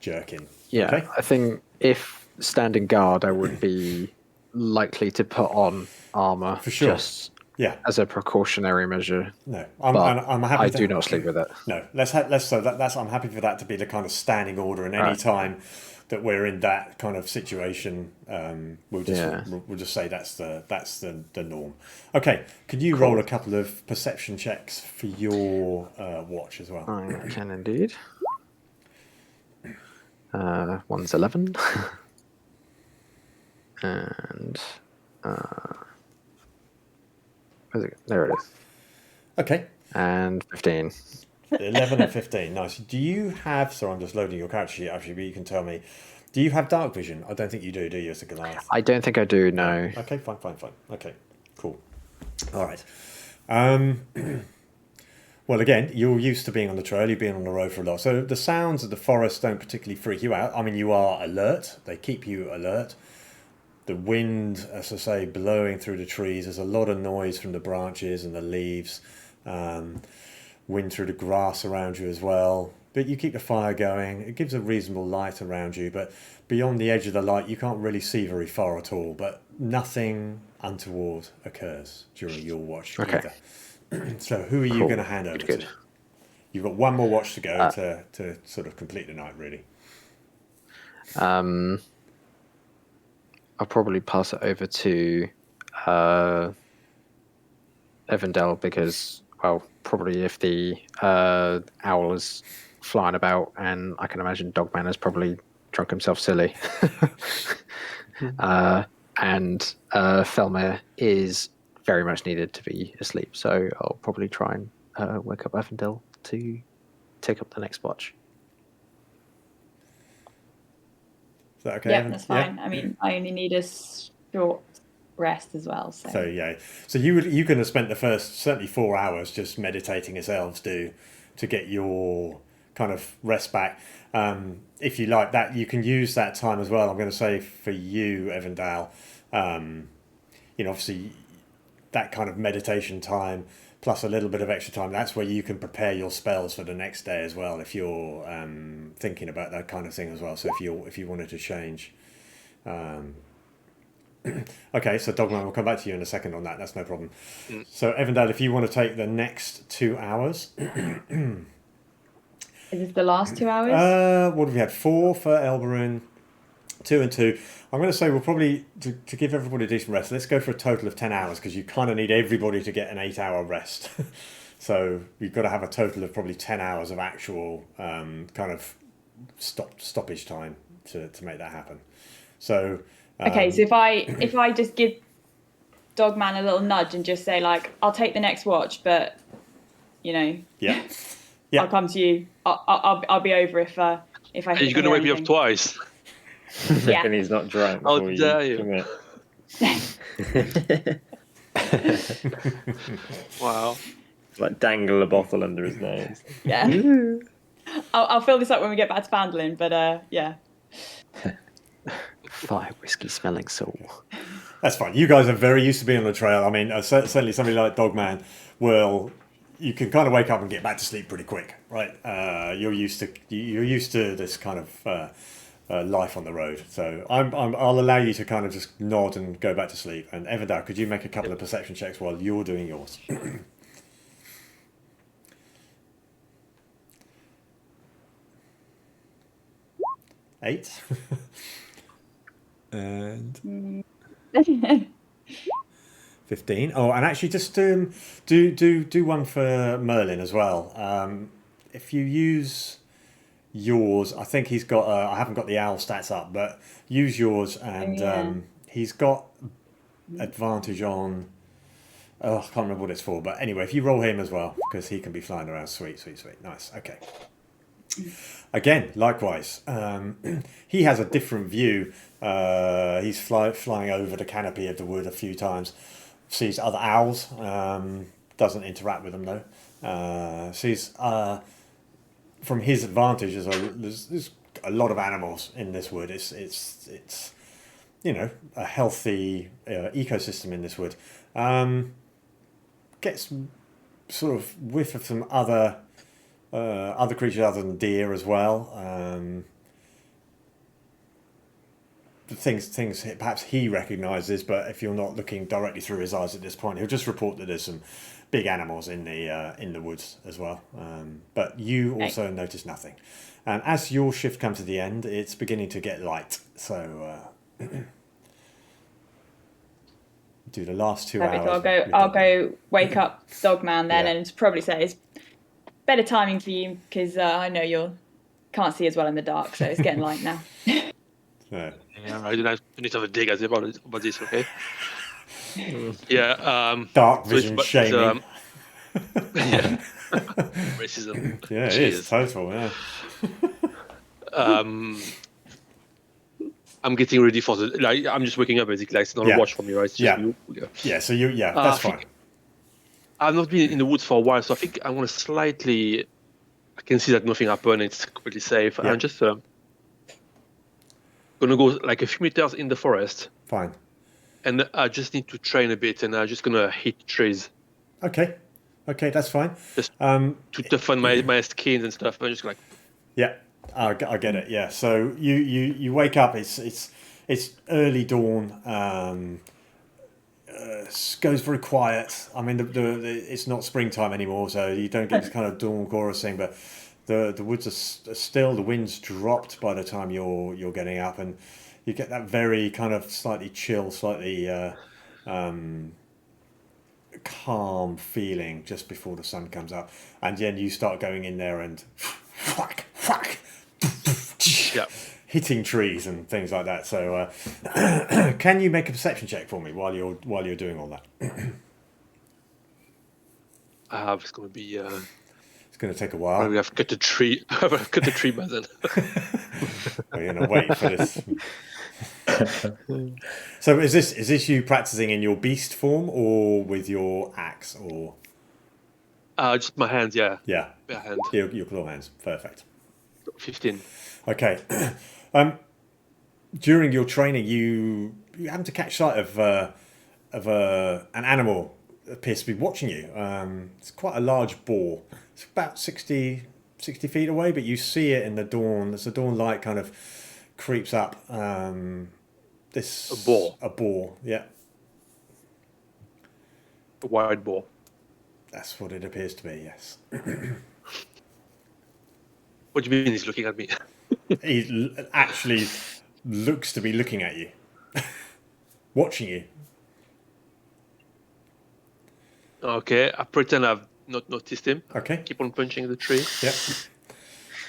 jerkin. Yeah, okay? I think if standing guard, I would be likely to put on armor For sure. just Yeah. as a precautionary measure. No, I'm happy. I do not sleep with it. No, I'm happy for that to be the kind of standing order. And any time that we're in that kind of situation, we'll just say that's the norm. Okay, could you roll a couple of perception checks for your watch as well? I can indeed. One's 11, and where's it? There it is. Okay. And 15. 11 and 15. Nice. Do you have? So I'm just loading your character sheet actually, but you can tell me. Do you have dark vision? I don't think you do you, as a Goliath? I don't think I do. No. Okay. Fine. Okay. Cool. All right. Well, again, you're used to being on the trail. You've been on the road for a lot, so the sounds of the forest don't particularly freak you out. I mean, you are alert. They keep you alert. The wind, as I say, blowing through the trees. There's a lot of noise from the branches and the leaves. Wind through the grass around you as well. But you keep the fire going. It gives a reasonable light around you. But beyond the edge of the light, you can't really see very far at all. But nothing untoward occurs during your watch either. So who are you going to hand over to? You've got one more watch to go to sort of complete the night, really. I'll probably pass it over to Evindal because, well, probably if the owl is flying about, and I can imagine Dogman has probably drunk himself silly. And Felmer is very much needed to be asleep, so I'll probably try and wake up Evindal to take up the next watch. Is that okay? Yeah, that's fine. I mean, I only need a short rest as well. So yeah. So you could have spent the first certainly 4 hours just meditating as elves do to get your kind of rest back. If you like that, you can use that time as well. I'm going to say for you, Evindal, obviously that kind of meditation time plus a little bit of extra time, that's where you can prepare your spells for the next day as well, if you're thinking about that kind of thing as well. So if you wanted to change. Okay, so Dogman, we'll come back to you in a second on that. That's no problem. So Evindal, if you want to take the next 2 hours. Is this the last 2 hours? What have we had? 4 for Elberun, 2 and 2. I'm going to say we'll probably, to give everybody a decent rest, let's go for a total of 10 hours because you kind of need everybody to get an 8-hour rest. So you've got to have a total of probably 10 hours of actual kind of stoppage time to make that happen. So okay, so if I just give Dogman a little nudge and just say like, I'll take the next watch, but yeah. I'll come to you. I'll be over if I. You're gonna wake me up twice. Yeah. And he's not drunk. How dare you? Wow. Like dangle a bottle under his nose. Yeah. I'll fill this up when we get back to Phandalin, but yeah. Fire whiskey smelling soul. That's fine. You guys are very used to being on the trail. I mean, certainly somebody like Dogman you can kind of wake up and get back to sleep pretty quick, right? You're used to this kind of life on the road. So I'll allow you to kind of just nod and go back to sleep. And Evindal, could you make a couple of perception checks while you're doing yours? 8. And 15. Oh, and actually just do one for Merlin as well. If you use yours, I think he's got I haven't got the owl stats up, but use yours, and he's got advantage on I can't remember what it's for, but anyway, if you roll him as well, because he can be flying around. Sweet. Nice. Okay. Again, likewise, he has a different view. He's flying over the canopy of the wood a few times, sees other owls, doesn't interact with them though. Sees from his advantage, there's a lot of animals in this wood. It's a healthy ecosystem in this wood. Gets sort of whiff of some other creatures other than deer as well. Things perhaps he recognises, but if you're not looking directly through his eyes at this point, he'll just report that there's some big animals in the woods as well. But you also notice nothing. And as your shift comes to the end, it's beginning to get light. So do the last 2 hours. I'll go wake up Dogman then, and probably say it's better timing for you because I know you can't see as well in the dark, so it's getting light now. Yeah, I need to have a dig about this, okay? Yeah. Dark vision shaming. Yeah. Racism. Yeah, it is total. Yeah. I'm getting ready for I'm just waking up basically. It's not a watch for me, right? It's just So that's fine. I've not been in the woods for a while, so I think I'm gonna slightly. I can see that nothing happened. It's completely safe. Yeah. I'm just gonna go like a few meters in the forest. Fine. And I just need to train a bit, and I'm just gonna hit trees. Okay, that's fine. Just to toughen my skins and stuff. I'm just like. Yeah, I get it. Yeah, so you wake up. It's early dawn. Goes very quiet. I mean, it's not springtime anymore, so you don't get this kind of dawn chorus thing. But the woods are still. The wind's dropped by the time you're getting up, and you get that very kind of slightly chill, slightly calm feeling just before the sun comes up, and then you start going in there and whack, hitting trees and things like that. So, can you make a perception check for me while you're doing all that? It's going to be. It's going to take a while. We have cut the tree. I've cut the tree by then. We're going to wait for this. So, is this you practicing in your beast form or with your axe or? Just my hands, yeah. Yeah. Bare hand. Your claw hands. Perfect. 15. Okay. During your training, you happen to catch sight of an animal that appears to be watching you. It's quite a large boar. It's about 60 feet away, but you see it in the dawn. As the dawn light kind of creeps up. A boar. A boar, yeah. A wild boar. That's what it appears to be, yes. What do you mean he's looking at me? He actually looks to be looking at you. Watching you. Okay, I pretend I've not noticed him. Okay. Keep on punching the tree. Yep.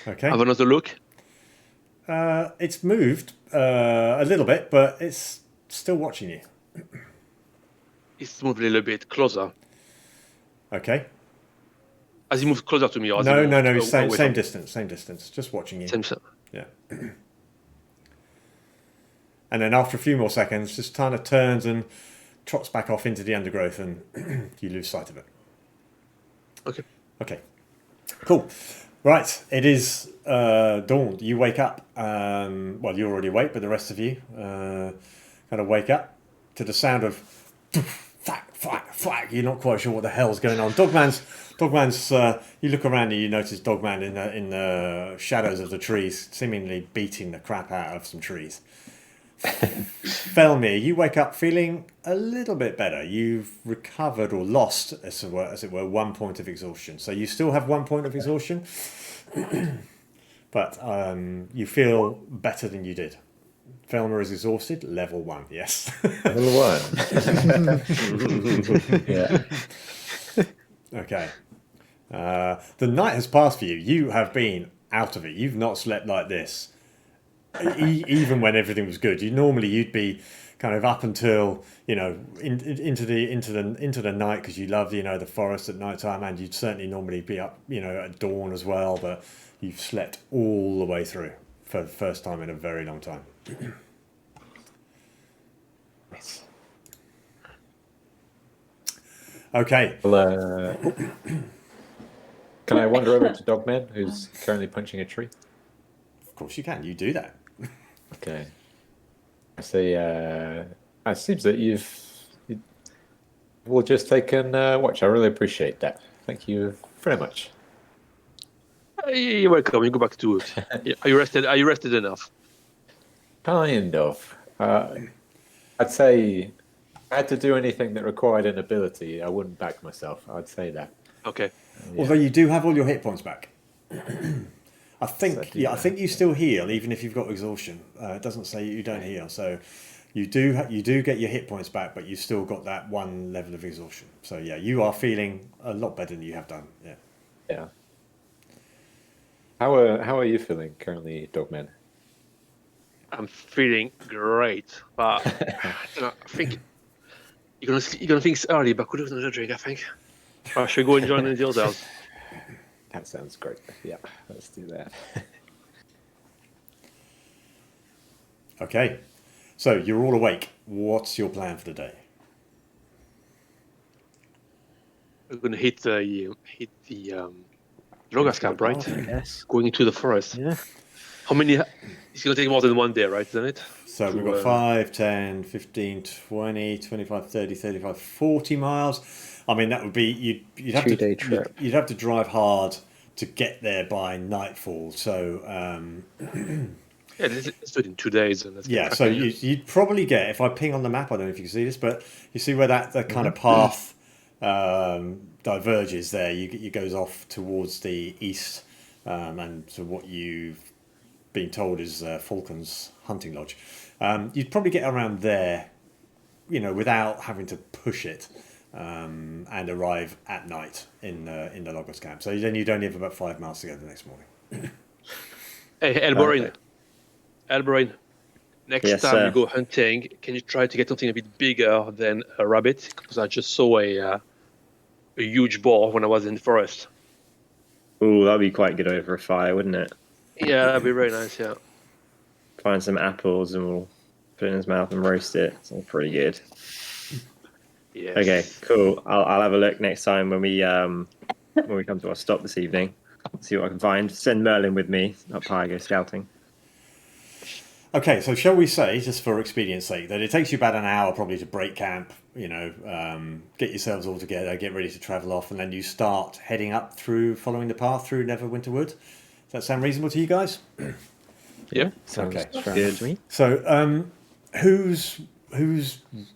Okay. Have another look. It's moved a little bit, but it's still watching you. He's moved a little bit closer. Okay. Has he moved closer to me? Or No. Same distance. Just watching you. Same. Yeah. And then after a few more seconds, just kind of turns and trots back off into the undergrowth, and you lose sight of it. Okay. Cool. Right. It is dawn. You wake up. Well, you're already awake, but the rest of you kind of wake up to the sound of thwack. You're not quite sure what the hell's going on. Dogman's. You look around and you notice Dogman in the shadows of the trees, seemingly beating the crap out of some trees. Felmir, you wake up feeling a little bit better. You've recovered or lost, as it were, 1 point of exhaustion. So you still have 1 point of exhaustion, but you feel better than you did. Felmir is exhausted, level 1, yes. Level 1. Yeah. Okay. The night has passed for you. You have been out of it. You've not slept like this. Even when everything was good, you'd be kind of up until into the night, because you love the forest at night time, and you'd certainly normally be up at dawn as well. But you've slept all the way through for the first time in a very long time. Nice. Okay. Well, can I wander over to Dogman, who's currently punching a tree? Of course you can. You do that. Okay. I say, it seems that you've all just taken watch. I really appreciate that. Thank you very much. You're welcome. You go back to it. Are you rested? Are you rested enough? Kind of. I'd say if I had to do anything that required an ability, I wouldn't back myself. I'd say that. Okay. Yeah. Although you do have all your hit points back. I think you still heal even if you've got exhaustion. It doesn't say you don't heal, so you do get your hit points back, but you've still got that 1 level of exhaustion. So yeah, you are feeling a lot better than you have done. Yeah. Yeah. How are you feeling currently, Dogman? I'm feeling great, but I think you're gonna think it's early, but could have another drink. I think I should go and join the others. That sounds great. Yeah, let's do that. Okay, so you're all awake. What's your plan for the day? We're gonna hit the Logas camp, right? Yes. Going into the forest. Yeah. How many? It's gonna take more than 1 day, right? Isn't it? So we've got 5, 10, 15, 20, 25, 30, 35, 40 miles. I mean, that would be you'd have 2-day trip. You'd have to drive hard to get there by nightfall. So Yeah, let's do it in 2 days. And let's yeah, get so cracking. you'd probably get, if I ping on the map, I don't know if you can see this, but you see where that kind of path diverges there. You goes off towards the east, and so what you've been told is Falcon's hunting lodge. You'd probably get around there, without having to push it, and arrive at night in the loggers camp. So then you'd only have about 5 miles to go the next morning. Hey, Elborin. Next time you go hunting, can you try to get something a bit bigger than a rabbit? Because I just saw a huge boar when I was in the forest. Oh, that'd be quite good over a fire, wouldn't it? Yeah, that'd be very nice. Yeah. Find some apples and we'll put it in his mouth and roast it. It's all pretty good. Yes. Okay, cool. I'll have a look next time when we come to our stop this evening. see what I can find. Send Merlin with me up high, go scouting. Okay, so shall we say, just for expedience sake, that it takes you about an hour probably to break camp, get yourselves all together, get ready to travel off, and then you start heading up following the path through Neverwinter Wood. Does that sound reasonable to you guys? Yeah. Okay. Good to me. So, who's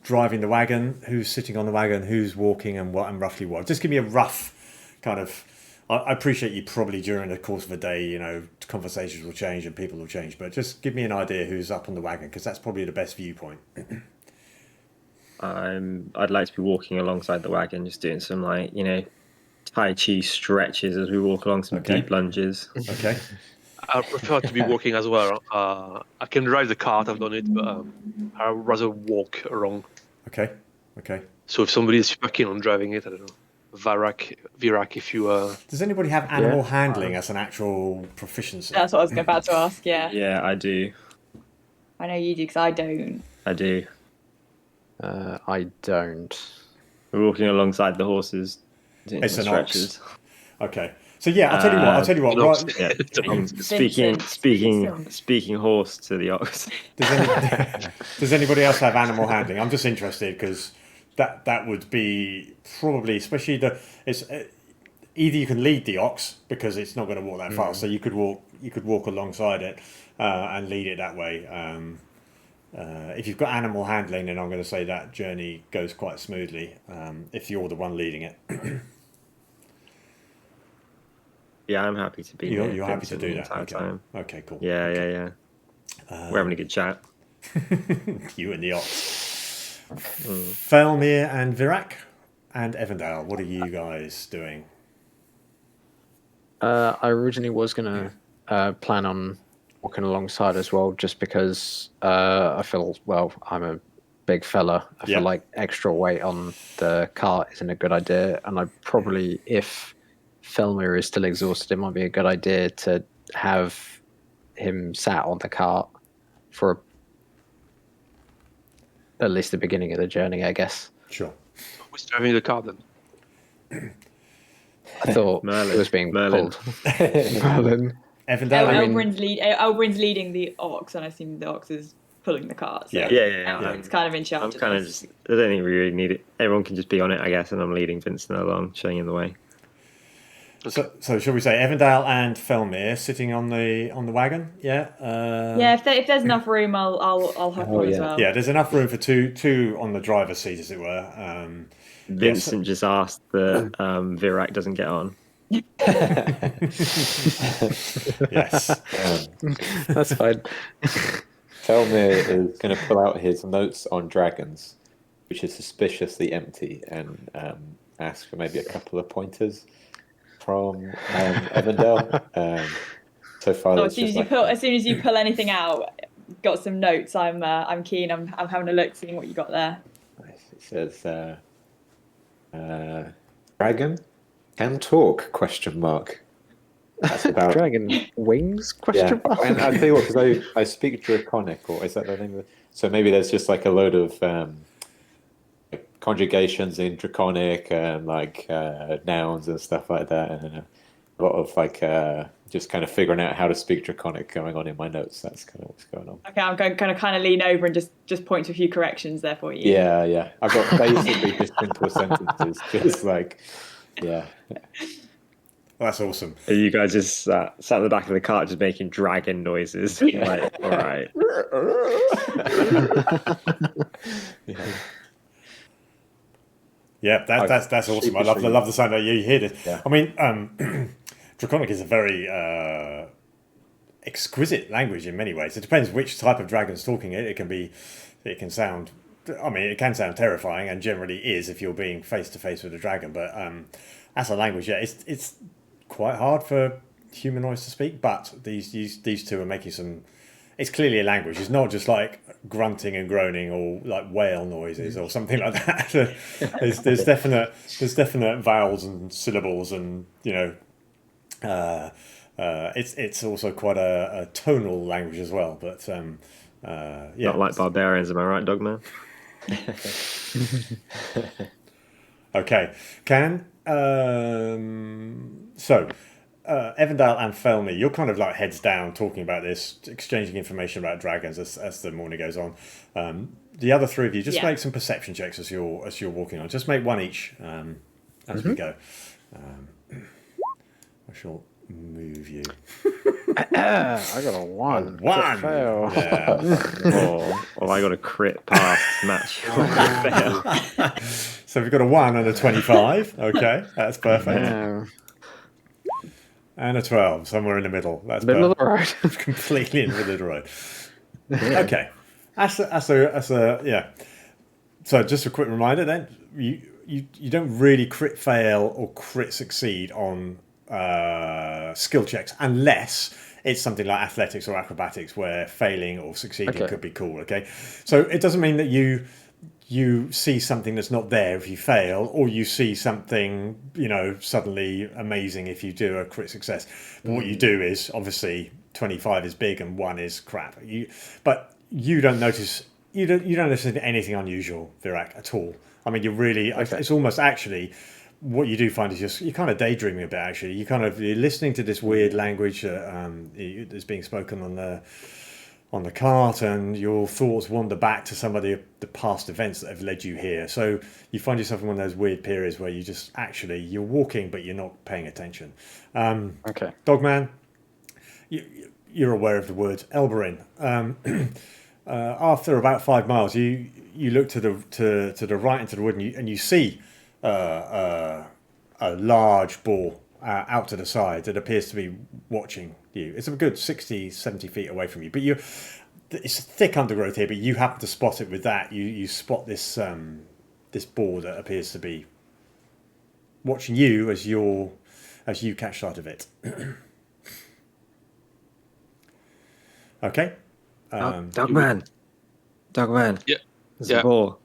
driving the wagon? Who's sitting on the wagon? Who's walking, and what? And roughly what? Just give me a rough kind of. I appreciate you probably during the course of a day, conversations will change and people will change, but just give me an idea who's up on the wagon, because that's probably the best viewpoint. I'd like to be walking alongside the wagon, just doing some Tai Chi stretches as we walk along, some deep lunges. Okay. I prefer to be walking as well. I can drive the cart, I've done it, but I'd rather walk along. Okay. So if somebody is super keen on driving it, I don't know. Virak, if you... Does anybody have animal handling as an actual proficiency? That's what I was about to ask, yeah. Yeah, I do. I know you do, because I don't. I do. I don't. We're walking alongside the horses, doing It's some an ox. stretches. Okay. So yeah, I'll tell you what. Right, Yeah. Speaking horse to the ox. does anybody else have animal handling? I'm just interested because that would be probably, especially it's either you can lead the ox because it's not going to walk that fast, so you could walk alongside it and lead it that way. If you've got animal handling, then I'm going to say that journey goes quite smoothly if you're the one leading it. Yeah, I'm happy to be. You're happy to do that. Entire time. Okay, cool. Yeah. We're having a good chat. You and the ox. Felmir and Virak and Evindal, what are you guys doing? I originally was going to plan on walking alongside as well, just because I feel, I'm a big fella. I feel like extra weight on the cart isn't a good idea. And I probably, if Felmir is still exhausted, it might be a good idea to have him sat on the cart for at least the beginning of the journey, I guess. Sure. Who's driving the car then? I thought Merlin. it was being Merlin. pulled. Merlin. Evindal, Elbrind's leading the ox, and I assume the ox is pulling the cart. So Yeah. It's kind of in charge. I'm kind of just. I don't think we really need it. Everyone can just be on it, I guess, and I'm leading Vincent along, showing him the way. So shall we say Evindal and Felmir sitting on the wagon? Yeah. If there's enough room, I'll hop on as well. Yeah, there's enough room for two on the driver's seat, as it were. Vincent just asked that Virak doesn't get on. Yes. That's fine. Felmir is going to pull out his notes on dragons, which is suspiciously empty, and ask for maybe a couple of pointers from Evindal. So far, as soon as you pull anything out, got some notes. I'm keen. I'm having a look, seeing what you got there. It says, "Dragon can talk?" Question mark. That's about Dragon wings? Question mark. And I'll tell you what, because I speak Draconic, or is that the name of it? So maybe there's just like a load of conjugations in Draconic and nouns and stuff like that, and a lot of just kind of figuring out how to speak Draconic going on in my notes. That's kind of what's going on. Okay, I'm going to kind of lean over and just point to a few corrections there for you. Yeah. I've got basically just simple sentences, just yeah. That's awesome. You guys just sat at the back of the cart, just making dragon noises. All right. Yeah, that's awesome. I love the sound that you hear this. Yeah. I mean, Draconic is a very exquisite language in many ways. It depends which type of dragon's talking it. It can sound terrifying, and generally is if you're being face to face with a dragon. But as a language, it's quite hard for humanoids to speak. But these two are making some. It's clearly a language. It's not just like grunting and groaning or like whale noises or something like that. There's definite vowels and syllables, and it's also quite a tonal language as well. But Not like barbarians, am I right, Dogman? Okay, so Evindal and Felmy, you're kind of like heads down talking about this, exchanging information about dragons as the morning goes on. The other three of you just make some perception checks as you're walking on. Just make one each as we go. I shall move you. I got a 1. One. Fail. Yeah. Well, I got a crit pass match. Fail. So we've got a 1 and a 25. Okay, that's perfect. Yeah. And a 12, somewhere in the middle. That's Middle of the road. completely in the middle of the road. Okay, that's a yeah. So just a quick reminder then, you don't really crit fail or crit succeed on skill checks unless it's something like athletics or acrobatics where failing or succeeding could be cool. Okay, so it doesn't mean that you see something that's not there if you fail, or you see something, suddenly amazing if you do a crit success. But what you do is, obviously, 25 is big and 1 is crap. But you don't notice anything unusual, Virak, at all. I mean, it's almost actually, what you do find is you're kind of daydreaming a bit, actually. You're listening to this weird language that's being spoken on the cart, and your thoughts wander back to some of the past events that have led you here. So you find yourself in one of those weird periods where you're walking, but you're not paying attention. Dogman, you're aware of the word Elberin. After about 5 miles, you look to the right into the wood, and you see a large boar out to the side that appears to be watching you. It's a good 60, 70 feet away from you, but it's thick undergrowth here, but you happen to spot it with that. You spot this boar that appears to be watching you as you catch sight of it. Okay. Dogman. Yeah. There's a boar.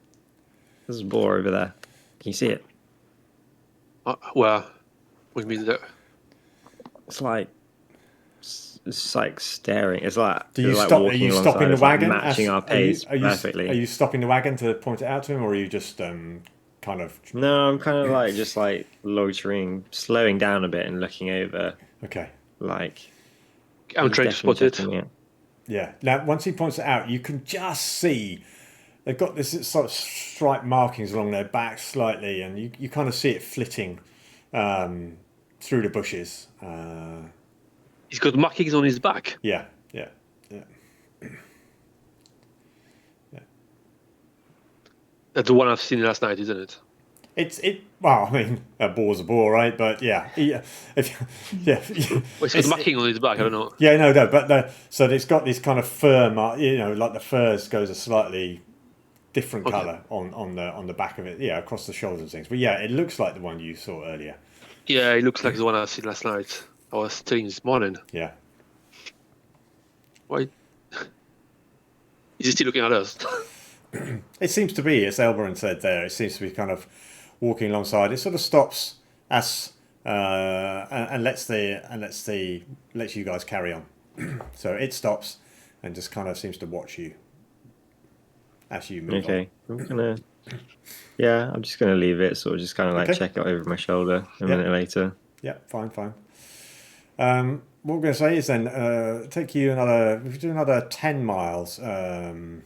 There's a boar over there. Can you see it? Where? What do you mean that? It's like staring. It's like, do you like stop? Are you stopping the wagon? Matching our pace perfectly. Are you stopping the wagon to point it out to him, or are you just kind of? No, I'm kind of like just like loitering, slowing down a bit and looking over. Okay. Like I'm trying to spot it. Yeah. Now, once he points it out, you can just see they've got this sort of stripe markings along their back slightly, and you kind of see it flitting through the bushes. He's got markings on his back. Yeah. That's the one I've seen last night, isn't it? Well, I mean, a boar's a boar, right? But yeah. Well, it's got marking on his back. I don't know. Yeah, no, but so it's got this kind of fur mark. Like the furs goes a slightly different colour on the back of it. Yeah, across the shoulders and things. But yeah, it looks like the one you saw earlier. Yeah, it looks like the one I've seen last night. I was telling this morning. Yeah. Why? Is he still looking at us? It seems to be, as Elberin said there, it seems to be kind of walking alongside. It sort of stops as and lets you guys carry on. So it stops and just kind of seems to watch you as you move on. I'm just gonna leave it, sort of just kind of like check it over my shoulder a minute later. Yeah, fine. What we're going to say is then take you another 10 miles, and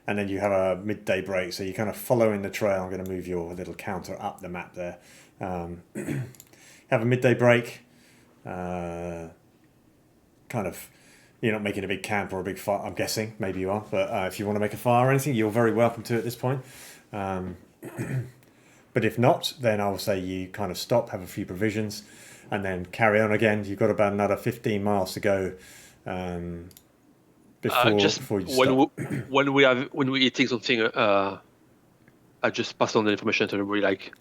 then you have a midday break. So you're kind of following the trail. I'm going to move your little counter up the map there. Have a midday break. Kind of, you're not making a big camp or a big fire. I'm guessing maybe you are, but if you want to make a fire or anything, you're very welcome to at this point. But if not, then I will say you kind of stop, have a few provisions, and then carry on again. You've got about another 15 miles to go before you stop. When we're eating something, I just pass on the information to everybody. Like,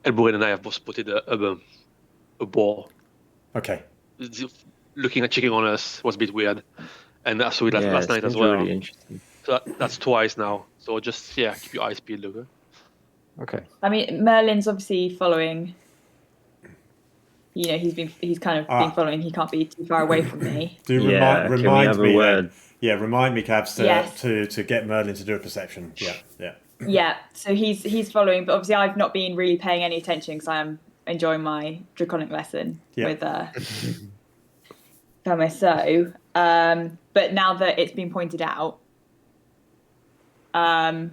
Elborin and I have both spotted a boar. Okay. Checking on us was a bit weird, and I saw it last night as well. Really interesting. So that's twice now. So just keep your eyes peeled. Okay. I mean, Merlin's obviously following. He's kind of been following. He can't be too far away from me. Remind me, Cabs, to get Merlin to do a perception. Yeah. Yeah. So he's following, but obviously I've not been really paying any attention because I am enjoying my draconic lesson Yeah. with Thomas. So, but now that it's been pointed out, I'll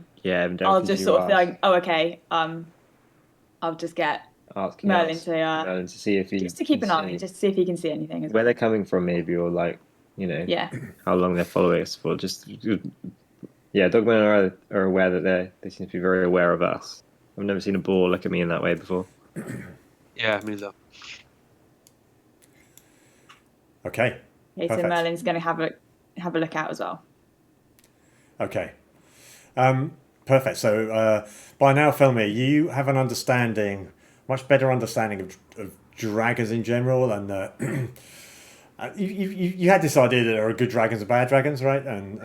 just sort of think, oh, okay, I'll just get Merlin to see if he just to keep an eye, just to see if he can see anything. Where they're coming from, maybe, or like, yeah, how long they're following us for. Just Dogmen are aware that they seem to be very aware of us. I've never seen a boar look at me in that way before. Yeah, me neither. Okay. Okay, so Merlin's going to have a look out as well. Okay. Perfect. So by now, Felmy, you have an understanding, much better understanding of dragons in general, and you had this idea that there are good dragons and bad dragons, right? And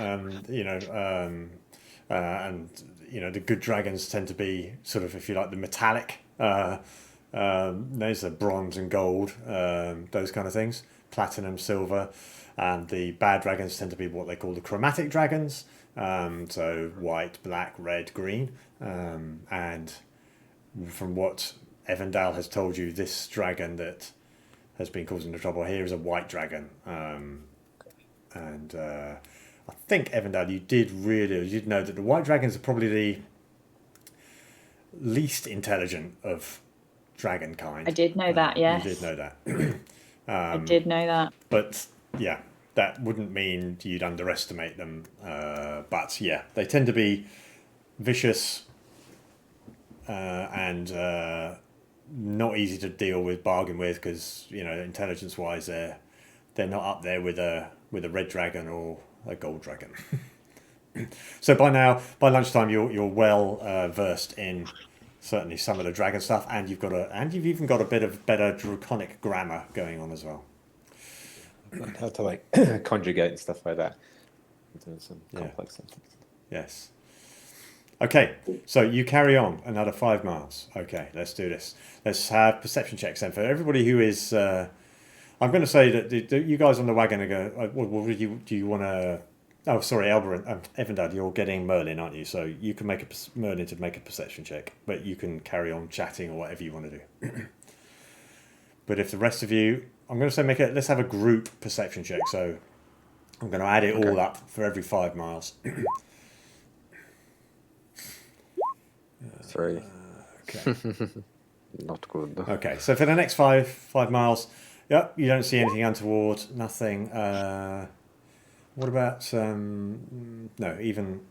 the good dragons tend to be sort of, if you like, the metallic. There's a bronze and gold, those kind of things, platinum, silver, and the bad dragons tend to be what they call the chromatic dragons. So white, black, red, green, and from what Evindal has told you, this dragon that has been causing the trouble here is a white dragon. And I think, Evindal, you did know that the white dragons are probably the least intelligent of dragon kind. I did know that, yes. You did know that. I did know that. But yeah, that wouldn't mean you'd underestimate them. But yeah, they tend to be vicious and not easy to deal with, bargain with, because intelligence-wise, they're not up there with a red dragon or a gold dragon. So by lunchtime, you're well versed in certainly some of the dragon stuff, and you've even got a bit of better draconic grammar going on as well. How to conjugate and stuff like that. Doing some complex sentences. Yes. Okay, so you carry on another 5 miles. Okay, let's do this. Let's have perception checks then for everybody who is. I'm going to say that you guys on the wagon are going. Do you want to? Oh, sorry, Evindal, you're getting Merlin, aren't you? So you can make Merlin to make a perception check, but you can carry on chatting or whatever you want to do. But if the rest of you, I'm going to say let's have a group perception check. So I'm going to add it all up for every 5 miles. 3. Okay. Not good. Okay, so for the next five miles, you don't see anything untoward, nothing. What about no? Even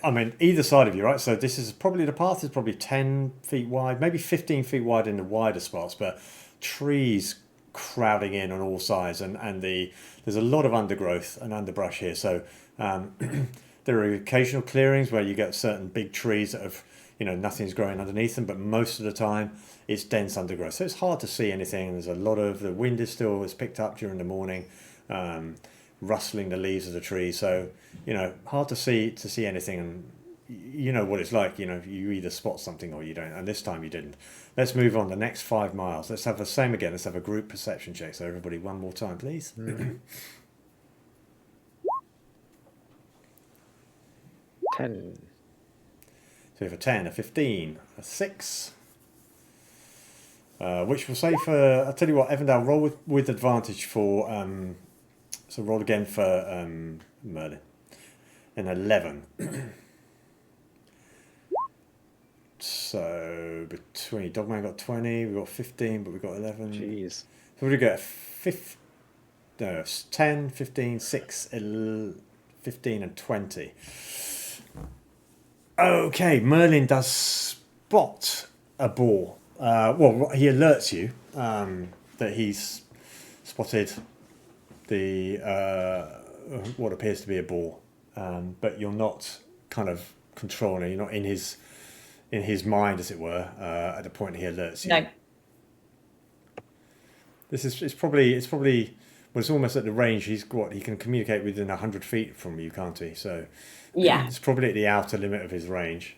I mean, either side of you, right? So this is probably the path is probably 10 feet wide, maybe 15 feet wide in the wider spots, but trees crowding in on all sides, and there's a lot of undergrowth and underbrush here. So there are occasional clearings where you get certain big trees that have, nothing's growing underneath them, but most of the time it's dense undergrowth. So it's hard to see anything. There's a lot of, the wind is picked up during the morning, rustling the leaves of the trees. So, hard to see anything. And you know what it's like, you either spot something or you don't. And this time you didn't. Let's move on the next 5 miles. Let's have the same again. Let's have a group perception check. So everybody, one more time, please. 10. So we have a 10, a 15, a 6. Which will say for, I'll tell you what, Evindal, roll with advantage for, so roll again for Merlin. An 11. So between Dogman got 20, we got 15, but we got 11. Jeez. So what do we get? 10, 15, 6, 15 and 20. Okay, Merlin does spot a boar. Well, he alerts you that he's spotted what appears to be a boar, but you're not kind of controlling it. You're not in his mind, as it were, at the point he alerts you. No. It's probably well, it's almost at the range. He can communicate within 100 feet from you, can't he? So yeah, it's probably at the outer limit of his range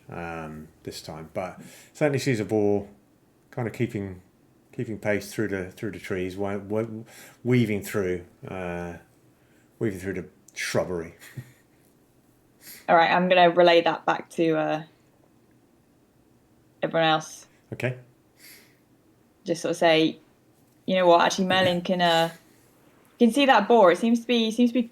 this time, but certainly sees a boar kind of keeping pace through the trees, weaving through the shrubbery. All right, I'm going to relay that back to everyone else. Okay. just sort of say, you know what, actually Merlin can see that boar. It seems to be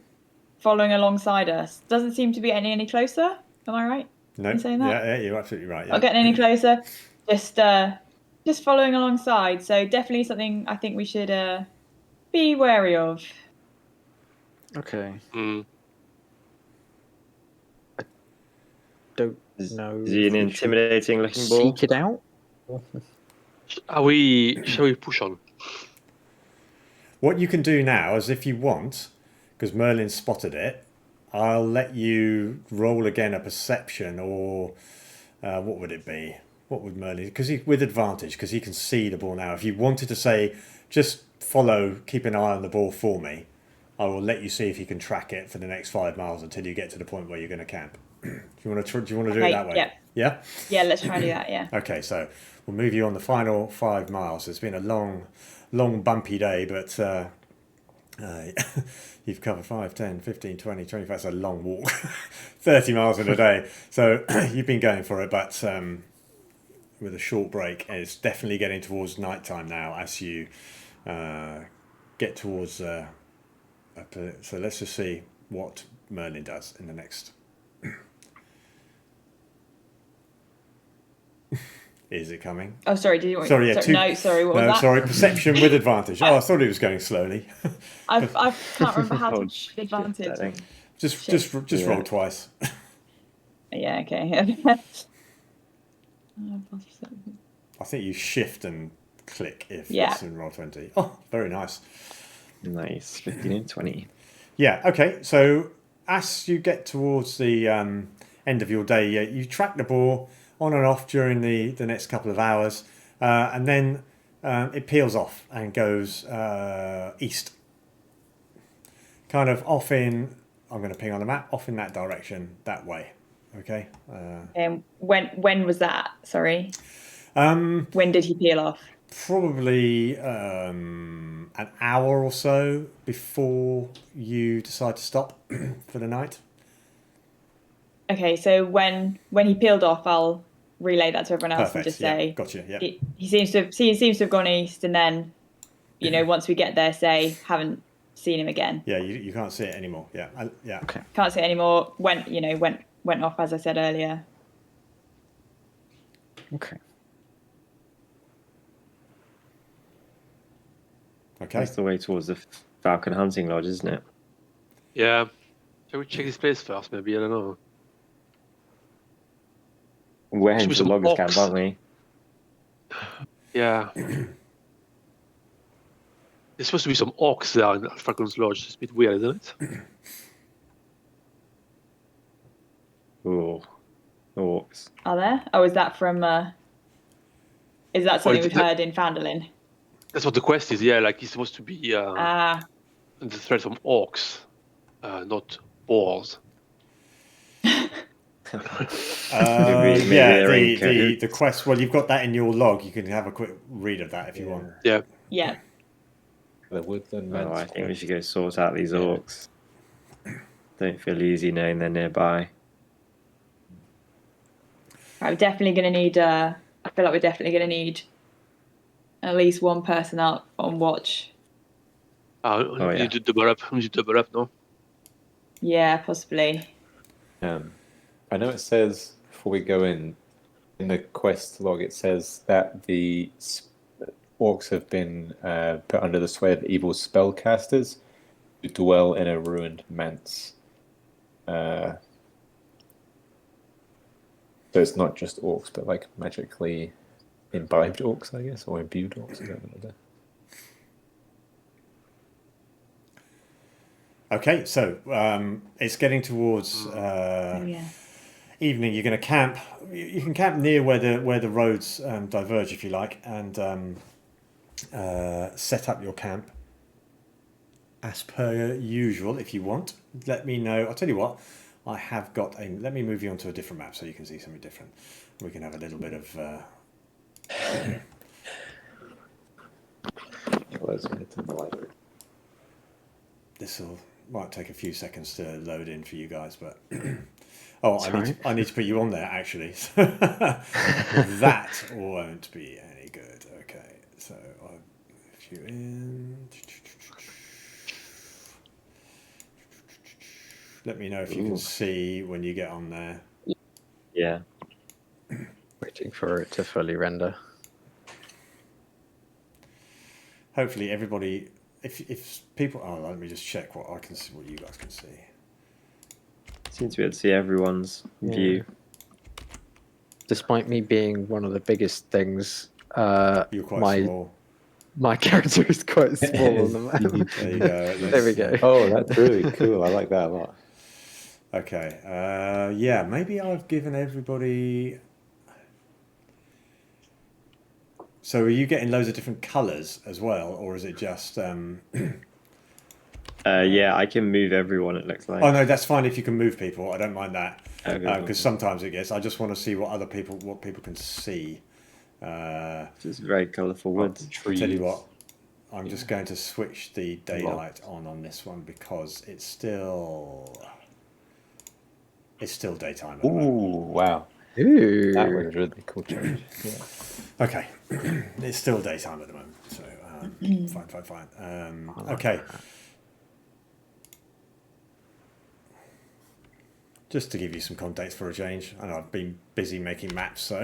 following alongside us. Doesn't seem to be getting any closer. Am I right No, in saying that? yeah, you're absolutely right. Yeah. Not getting any closer. Just following alongside. So definitely something I think we should be wary of. Okay. Mm. I don't know. Is he an intimidating looking boar? Seek it out? Shall we push on? What you can do now is, if you want, because Merlin spotted it, I'll let you roll again a perception, or what would it be? What would Merlin? Because with advantage, because he can see the ball now. If you wanted to say, just follow, keep an eye on the ball for me, I will let you see if you can track it for the next 5 miles until you get to the point where you're going to camp. Do you want to do it that way? Yeah. Yeah. Yeah, let's try and do that. Yeah. Okay, so we'll move you on the final 5 miles. It's been a long bumpy day, but you've covered 5, 10, 15, 20, 25. That's a long walk. 30 miles in a day. So you've been going for it, but with a short break. And it's definitely getting towards night time now as you get towards... so let's just see what Merlin does in the next... Is it coming? Oh, sorry. Did you want? Sorry, yeah. No, sorry. What was that? Sorry. Perception with advantage. Oh, I thought it was going slowly. I can't remember how to shit, advantage. Just roll twice. Yeah. Okay. I think you shift and click if Yeah. it's in roll 20. Oh, very nice. Nice. 15 and 20. Yeah. Okay. So as you get towards the end of your day, you track the ball on and off during the next couple of hours, and then it peels off and goes east, kind of off in, I'm going to ping on the map, off in that direction, that way. Okay. When was that? Sorry. When did he peel off? Probably an hour or so before you decide to stop for the night. Okay, so when he peeled off, I'll relay that to everyone else. Perfect. And just Yeah. say, Gotcha. Yeah. he seems to have gone east, and then, once we get there, say haven't seen him again. Yeah, you can't see it anymore. Yeah. Yeah. Okay. Can't see it anymore. Went off, as I said earlier. Okay. Okay. That's the way towards the Falcon Hunting Lodge, isn't it? Yeah. Shall we check this place first? Maybe, I don't know. We're Should heading we to the some loggers ox? camp, aren't we? Yeah. There's supposed to be some orcs there in Falcon's Lodge. It's a bit weird, isn't it? Ooh. Orcs. Are there? Oh, is that from? Is that something we've the- heard in Fandolin? That's what the quest is. Yeah, like it's supposed to be Ah. the threat from orcs, not boars. Maybe they're in The quest. Well, you've got that in your log. You can have a quick read of that if you want. Yeah. Yeah. The woodland Oh, man's I think we should go sort out these orcs. Don't feel easy knowing they're nearby. Right, we're definitely going to need. I feel like we're definitely going to need at least one person out on watch. We need to double up. We need to double up, no? Yeah, possibly. I know it says before we go in the quest log, it says that the orcs have been put under the sway of evil spellcasters who dwell in a ruined manse. So it's not just orcs, but like magically imbibed orcs, I guess, or imbued orcs. I don't know. Okay, so it's getting towards evening. You're going to camp. You can camp near where the roads diverge, if you like, and set up your camp as per usual. If you want, let me know. I'll tell you what. I have got a. Let me move you onto a different map so you can see something different. We can have a little bit of. This might take a few seconds to load in for you guys, but I need to put you on there actually. That won't be any good. Okay, So I'll lift you in. Let me know if you can see when you get on there. Yeah. Waiting for it to fully render. Hopefully everybody, if people, let me just check what I can see, what you guys can see. Seems to be able to see everyone's view. Despite me being one of the biggest things, You're quite small. My character is quite small on the map. There you go. There we go. Oh, that's really cool. I like that a lot. Okay. Yeah, maybe I've given everybody. So are you getting loads of different colours as well, or is it just? Yeah, I can move everyone. It looks like. Oh no, that's fine if you can move people. I don't mind that Okay, because sometimes it gets. I just want to see what people can see. Just very colourful woods. Tell you what, I'm just going to switch the daylight on this one because it's still daytime. At the moment. Ooh, wow. Ooh. That was a really cool change. Yeah. Okay, it's still daytime at the moment, so fine. Okay. Just to give you some context for a change, I know I've been busy making maps, so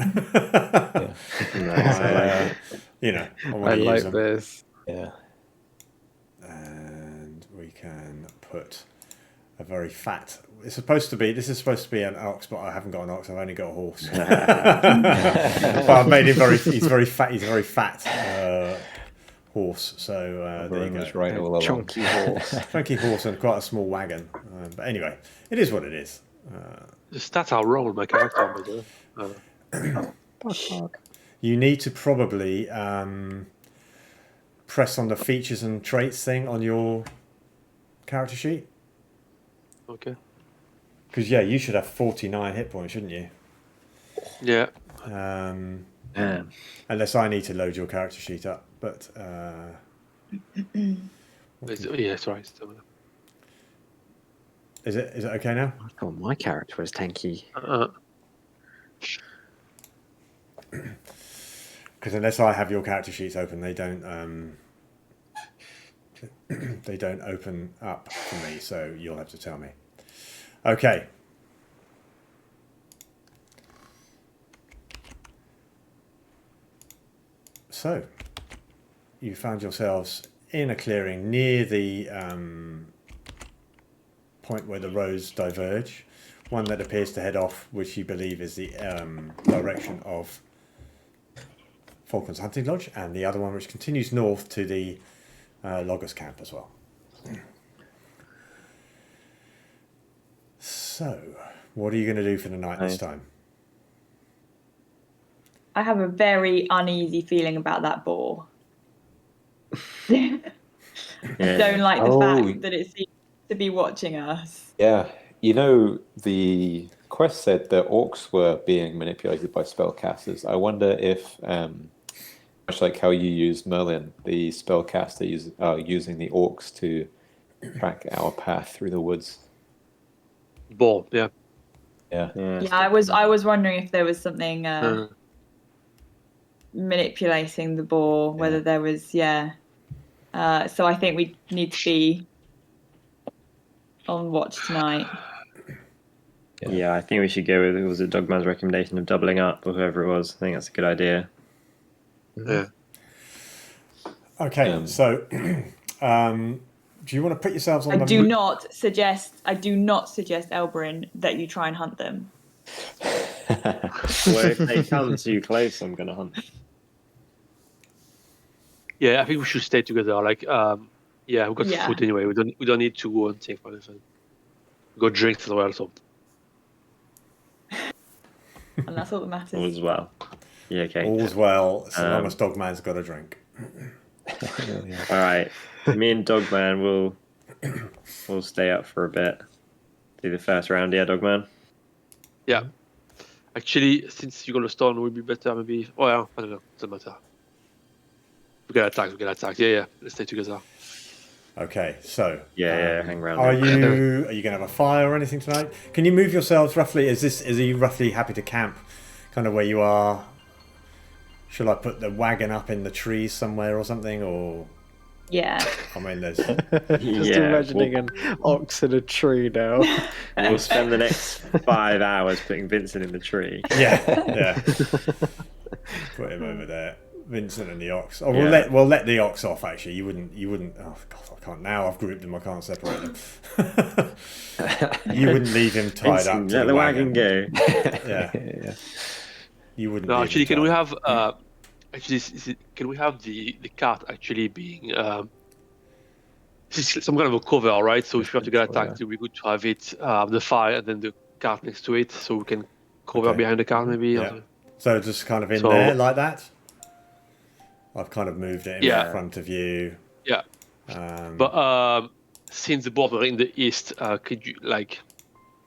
you know, I like this. Yeah. And we can put a very fat. This is supposed to be an ox, but I haven't got an ox. I've only got a horse. But I've made him he's very fat. He's a very fat horse. So there you go. Right all along. Chunky horse. Chunky horse and quite a small wagon. But anyway, it is what it is. The stats are wrong with my character, but you need to probably press on the features and traits thing on your character sheet. Okay. Because you should have 49 hit points, shouldn't you? Yeah. Unless I need to load your character sheet up, but Sorry. Is it okay now? I thought my character was tanky. Because unless I have your character sheets open, they don't open up for me. So you'll have to tell me. Okay. So you found yourselves in a clearing near the point where the roads diverge. One that appears to head off, which you believe is the direction of Falcon's Hunting Lodge, and the other one which continues north to the loggers' camp as well. So, what are you going to do for the night this time? I have a very uneasy feeling about that boar. I don't like the fact that it seems to be watching us. Yeah, the quest said that orcs were being manipulated by spellcasters. I wonder if, much like how you use Merlin, the spellcaster are using the orcs to track our path through the woods. Boar, yeah. I was wondering if there was something manipulating the boar, whether there was, so I think we need to be on watch tonight. Yeah, I think we should go with, it was a Dogman's recommendation of doubling up, or whoever it was. I think that's a good idea. Yeah. Okay, so do you want to put yourselves on I do not suggest Elbryn that you try and hunt them. Well, if they come too close, I'm going to hunt. Yeah, I think we should stay together. Like, we've got food anyway. We don't need to go and take for anything. We got drinks as well, so. And that's all that matters. All as well. Yeah, okay. All's well, so long as Dogman's got a drink. All right. Me and Dogman will stay up for a bit. Do the first round, Dogman? Yeah. Actually, since you got a stone, it would be better maybe. Oh, yeah, I don't know. Doesn't matter. We get attacked. Yeah. Let's stay together. Okay, so hang around. Are you going to have a fire or anything tonight? Can you move yourselves roughly? Are you roughly happy to camp, kind of where you are? Shall I put the wagon up in the trees somewhere or something? Or Yeah. I mean, there's Just imagining an ox in a tree now. We'll spend the next 5 hours putting Vincent in the tree. yeah. Put him over there, Vincent and the ox. Oh, Yeah. we'll let the ox off. Actually, you wouldn't. Oh God, I can't now. I've grouped them. I can't separate them. You wouldn't leave him tied Vincent, up to let the the wagon. wagon go. Yeah. You wouldn't. No, leave actually, him can we tied. have can we have the cart actually being some kind of a cover, right? So if you have to get attacked, it would be good to have it the fire and then the cart next to it, so we can cover Okay. behind the cart maybe. Yeah. So just kind of in So- there like that. I've kind of moved it in Yeah. front of you. Yeah. But since the border in the east, could you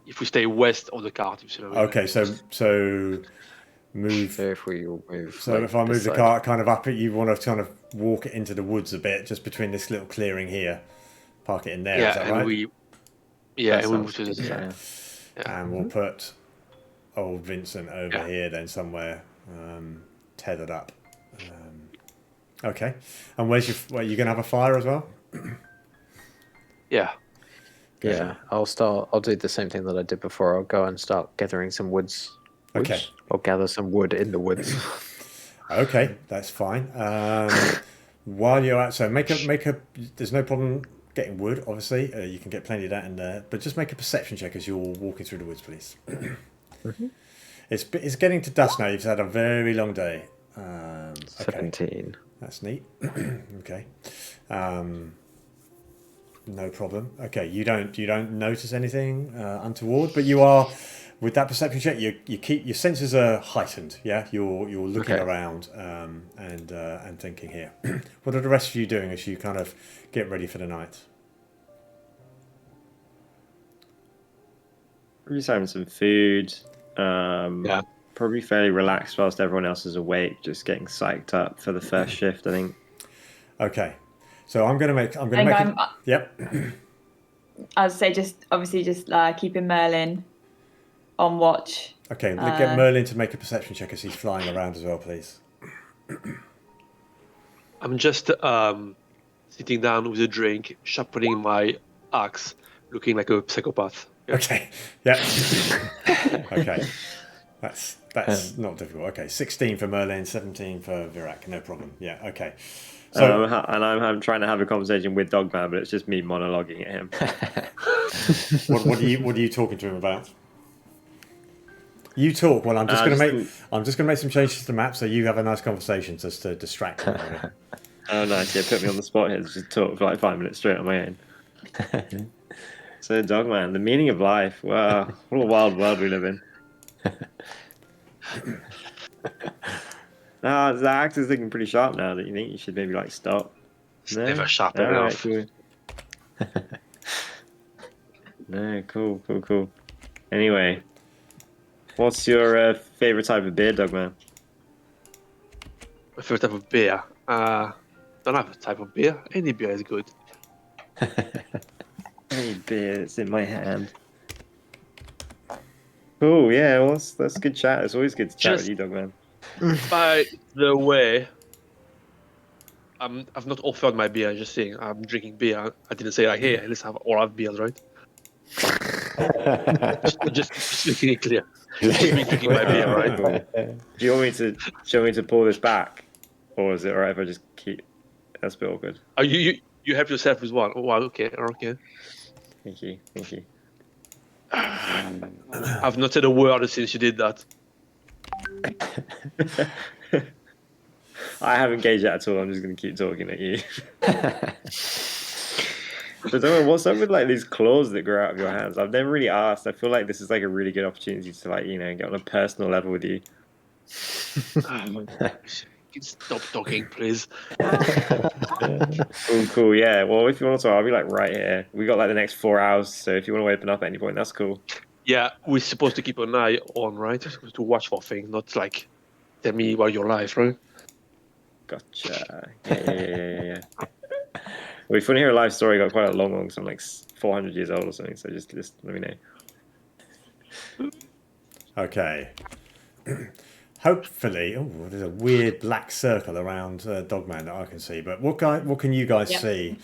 if we stay west of the cart? If you know what I mean, Okay, so move. So if we all move. So like, if I move this the side. cart kind of up, you want to kind of walk it into the woods a bit, just between this little clearing here. Park it in there. Is that and right? we That move sounds to good, this yeah. side. And we'll put old Vincent over Yeah. here then somewhere, tethered up. Okay. And where you gonna have a fire as well? Yeah. Yeah, I'll do the same thing that I did before. I'll go and start gathering some woods. Okay. I'll gather some wood in the woods. Okay, that's fine. While you're out, so make a. There's no problem getting wood. Obviously, you can get plenty of that in there. But just make a perception check as you're walking through the woods, please. It's getting to dusk now. You've had a very long day. Okay, 17. that's neat. Okay, no problem. Okay, you don't notice anything untoward, but you are. With that perception check, you keep your senses are heightened. Yeah, you're looking Okay. around and thinking here. What are the rest of you doing as you kind of get ready for the night? We're just having some food. Yeah. Probably fairly relaxed whilst everyone else is awake, just getting psyched up for the first shift, I think. Okay, so I'm gonna make. Yep. I'd say just keeping Merlin on watch. Okay, get Merlin to make a perception check as he's flying around as well, please. I'm just sitting down with a drink, sharpening my axe, looking like a psychopath. Yeah. Okay. Yeah. Okay. That's not difficult. Okay, 16 for Merlin, 17 for Virak. No problem. Yeah. Okay. So I'm trying to have a conversation with Dogman, but it's just me monologuing at him. what are you talking to him about? You talk. Well, I'm just going to make some changes to the map so you have a nice conversation just to distract him. Really. Oh, nice. Yeah, put me on the spot here to just talk for like 5 minutes straight on my own. So, Dogman, the meaning of life. Wow, what a wild world we live in. No, the axe is looking pretty sharp now. That you think you should maybe like stop? It's never sharp enough. Cool. No, cool. Anyway, what's your favorite type of beer, Dogman? My favorite type of beer. Don't have a type of beer. Any beer is good. Any beer that's in my hand. Cool, yeah, well, that's good chat. It's always good to chat with you, Dogman. By the way, I've not offered my beer. I'm just saying I'm drinking beer. I didn't say like, hey, let's all have beers, right? just making it clear. Just me drinking my beer, right? Do you want me to pull this back, or is it alright if I just keep? That's a bit awkward. Oh, you help yourself with one. Oh, wow, okay. Thank you. I've not said a word since you did that. I haven't gauged that at all. I'm just going to keep talking at you. But don't know, what's up with like these claws that grow out of your hands? I've never really asked. I feel like this is like a really good opportunity to like get on a personal level with you. Oh my gosh. Can you stop talking, please? Cool. Yeah. Well, if you want to talk, I'll be like right here. We got like the next 4 hours, so if you want to open up at any point, that's cool. Yeah, we're supposed to keep an eye on, right? We're supposed to watch for things, not like tell me about your life, right? Gotcha. Yeah. Well, if you want to hear a life story, I got quite a long one, so I'm like 400 years old or something. So just let me know. Okay. hopefully, there's a weird black circle around Dogman that I can see. But what can you guys see?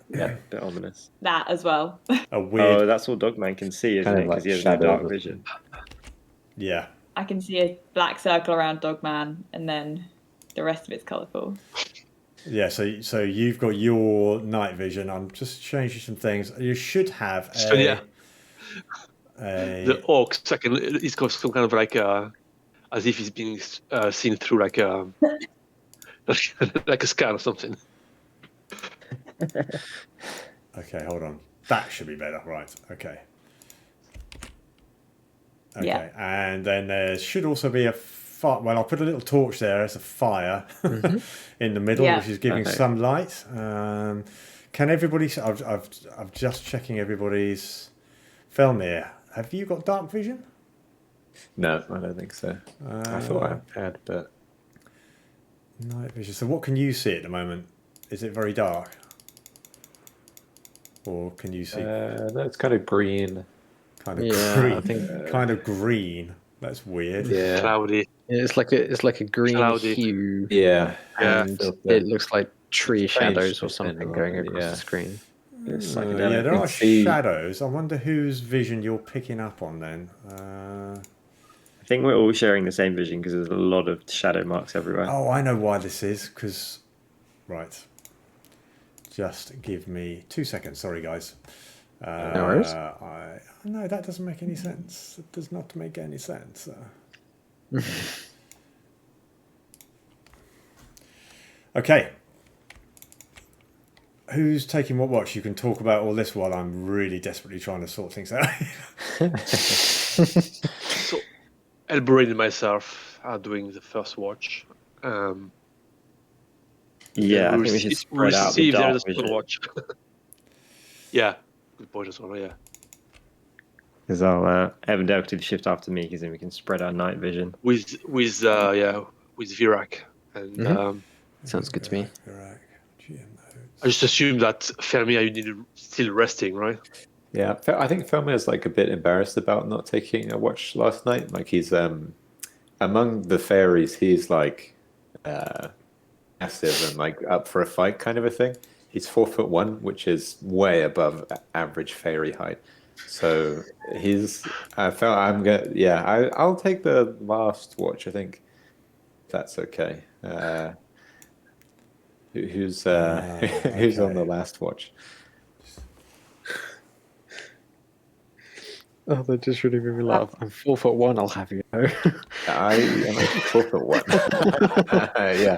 Yeah, a bit ominous. That as well. A weird. Oh, that's all Dogman can see, isn't Kind it? of Because like he has no shadow. dark vision. Yeah. I can see a black circle around Dogman, and then the rest of it's colourful. Yeah, so you've got your night vision. I'm just changing some things. You should have So, yeah. The orc second is got some kind of like as if he's being seen through like a like a scan or something. Okay, hold on. That should be better, right? Okay. Okay, Yeah. and then there should also be a fire. Well, I'll put a little torch there as a fire in the middle, Yeah. which is giving some light. Can everybody? I'm just checking everybody's film here. Have you got dark vision? No, I don't think so. I thought I had, but Night vision. So what can you see at the moment? Is it very dark? Or can you see no, it's kind of green. kind of Yeah, green? I think- kind of green. That's weird. Yeah, Cloudy. It's like a green Cloudy. hue, yeah. and it looks like tree Strange shadows or to spin something a going lot, across yeah. the screen. It's Yeah, psychedelic. there You are can see- shadows. I wonder whose vision you're picking up on then. I think we're all sharing the same vision because there's a lot of shadow marks everywhere. Oh, I know why this is. Because, right. Just give me 2 seconds. Sorry, guys. No worries. No, that doesn't make any sense. It does not make any sense. Okay. Who's taking what watch? You can talk about all this while I'm really desperately trying to sort things out. So Elbrain and myself are doing the first watch. Yeah, I think we should spread out the dark the second vision. watch. Yeah, good point as well. Yeah. Because I'll Evindal do the shift after me, because then we can spread our night vision. With Virak and Sounds good to me. Correct. GM notes. I just assume that Fermia you need still resting, right? Yeah, I think Felmer is like a bit embarrassed about not taking a watch last night. Like he's among the fairies, he's like massive and like up for a fight kind of a thing. He's 4'1", which is way above average fairy height. So I'll take the last watch. I think if that's okay. Who's who's on the last watch? Oh, that just really made me laugh. I'm 4'1", I'll have you know. I'm like 4'1". Yeah,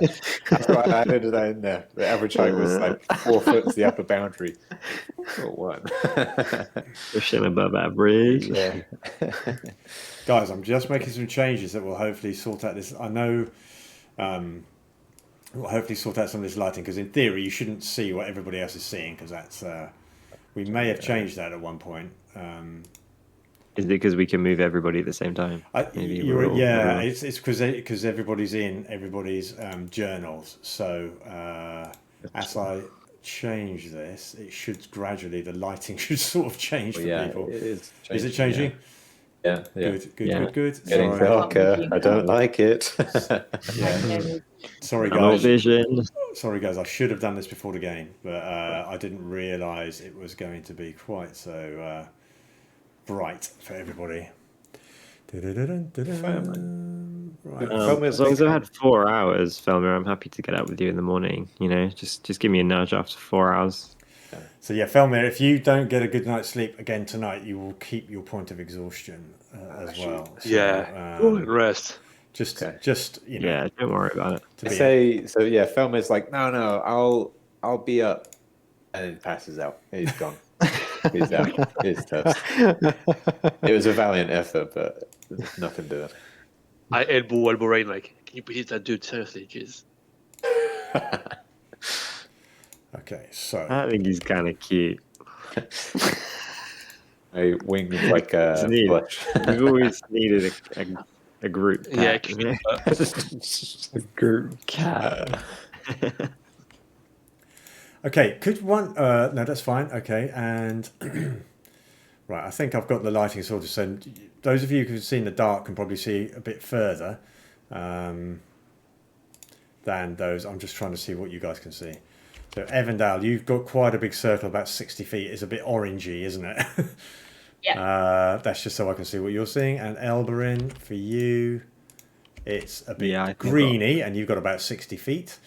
that's why I added that in there. The average height was like 4 foot's the upper boundary. 4'1". Pushing above average. Yeah. Guys, I'm just making some changes that will hopefully sort out this. I know will hopefully sort out some of this lighting, because in theory you shouldn't see what everybody else is seeing, because that's we may have changed that at one point. Is it because we can move everybody at the same time? It's because everybody's in everybody's journals. So as I change this, it should gradually, the lighting should sort of change for people. It is. Is it changing? Yeah. Good. Yeah. Getting Sorry. darker. I don't like it. Yeah. Sorry, More guys. vision. Sorry, guys. I should have done this before the game, but I didn't realise it was going to be quite so bright for everybody. Right. As long as I've had 4 hours, Felmer, I'm happy to get up with you in the morning. You know, just give me a nudge after 4 hours. So yeah, Felmir, if you don't get a good night's sleep again tonight, you will keep your point of exhaustion as well. So, Rest. Just you know. Yeah, don't worry about it. Felmer's like, no, I'll be up, and he passes out. He's gone. He's out. He's toast. It was a valiant effort, but there's nothing doing. I elbow like, can you please that dude seriously, jeez. Okay, so I think he's kind of cute. A wing like a flesh. We've always needed a group cat. Yeah, A group cat. okay, could one? No, that's fine. Okay, and right, I think I've got the lighting sorted. So those of you who've seen the dark can probably see a bit further. than those. I'm just trying to see what you guys can see. So Evindal, you've got quite a big circle, about 60 feet. It's a bit orangey, isn't it? Yeah. That's just so I can see what you're seeing. And Elberin, for you, it's a bit greeny, and you've got about 60 feet.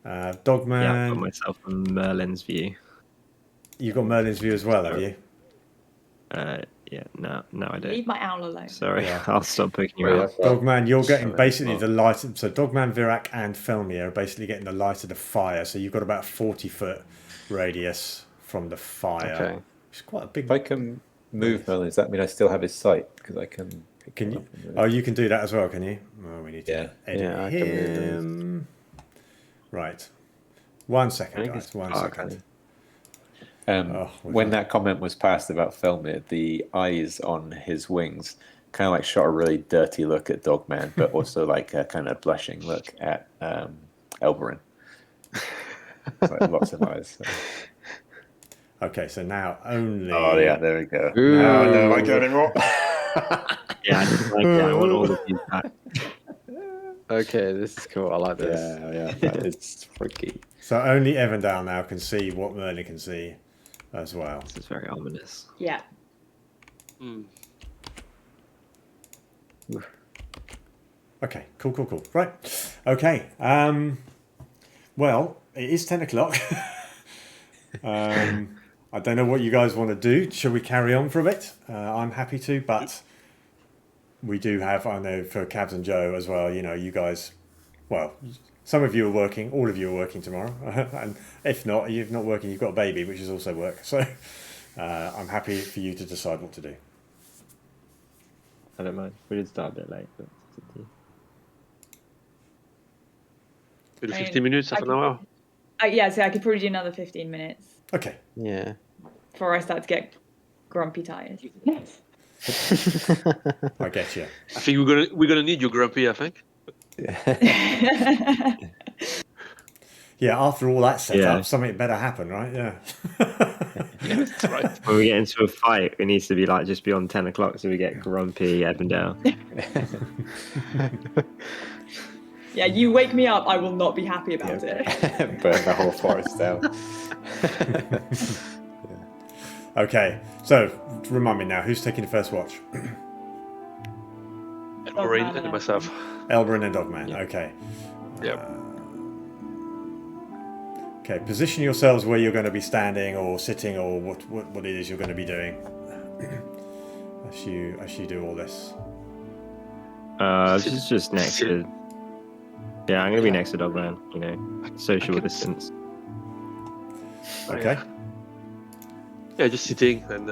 Dogman. Yeah, I've got myself on Merlin's view. You've got Merlin's view as well, have you? Yeah, no, I don't. Leave my owl alone. Sorry, I'll stop poking you out. Dogman, you're getting basically the light. So Dogman, Virak, and Felmir are basically getting the light of the fire. So you've got about 40-foot radius from the fire. Okay. It's quite a big. If I can move Merlin, does that mean I still have his sight? Because I can. Can you? Oh, you can do that as well, can you? Oh, we need to edit I can move him. Right. 1 second, guys. 1 second. When that comment was passed about Felmir, the eyes on his wings kind of like shot a really dirty look at Dogman, but also like a kind of blushing look at Elberin. It's like lots of eyes. So. Okay, so now only. Oh yeah, there we go. No, I got it wrong. Yeah, I just like it. I want all of these back. Okay, this is cool. I like this. Yeah, it's freaky. So only Evindal now can see what Merlin can see as well. This is very ominous. Yeah. Okay, cool. Right. Okay. Well, it is 10 o'clock. I don't know what you guys want to do. Shall we carry on for a bit? I'm happy to, but we do have, I know for Cabs and Joe as well, you guys, well, some of you are working, all of you are working tomorrow. And if not, you're not working, you've got a baby, which is also work. So I'm happy for you to decide what to do. I don't mind. We did start a bit late, but We do 15 minutes, half an hour. Yeah, so I could probably do another 15 minutes Okay. Yeah. before I start to get grumpy tired. I get you. I think we're gonna need you, Grumpy. I think. Yeah, after all that setup, something better happen, right? Yeah. Yeah, that's right. when we get into a fight, it needs to be like just beyond 10 o'clock, so we get grumpy Evindal. Yeah, you wake me up, I will not be happy about it. Burn the whole forest down. Okay, so remind me now, who's taking the first watch? Elberin and myself. Elberin and Dogman. Yeah. Okay. Yep. Okay, position yourselves where you're going to be standing or sitting or what it is you're going to be doing as you do all this. This is just next to. Yeah, I'm gonna be next to Dogman. Social distance. Okay. Yeah, just sitting and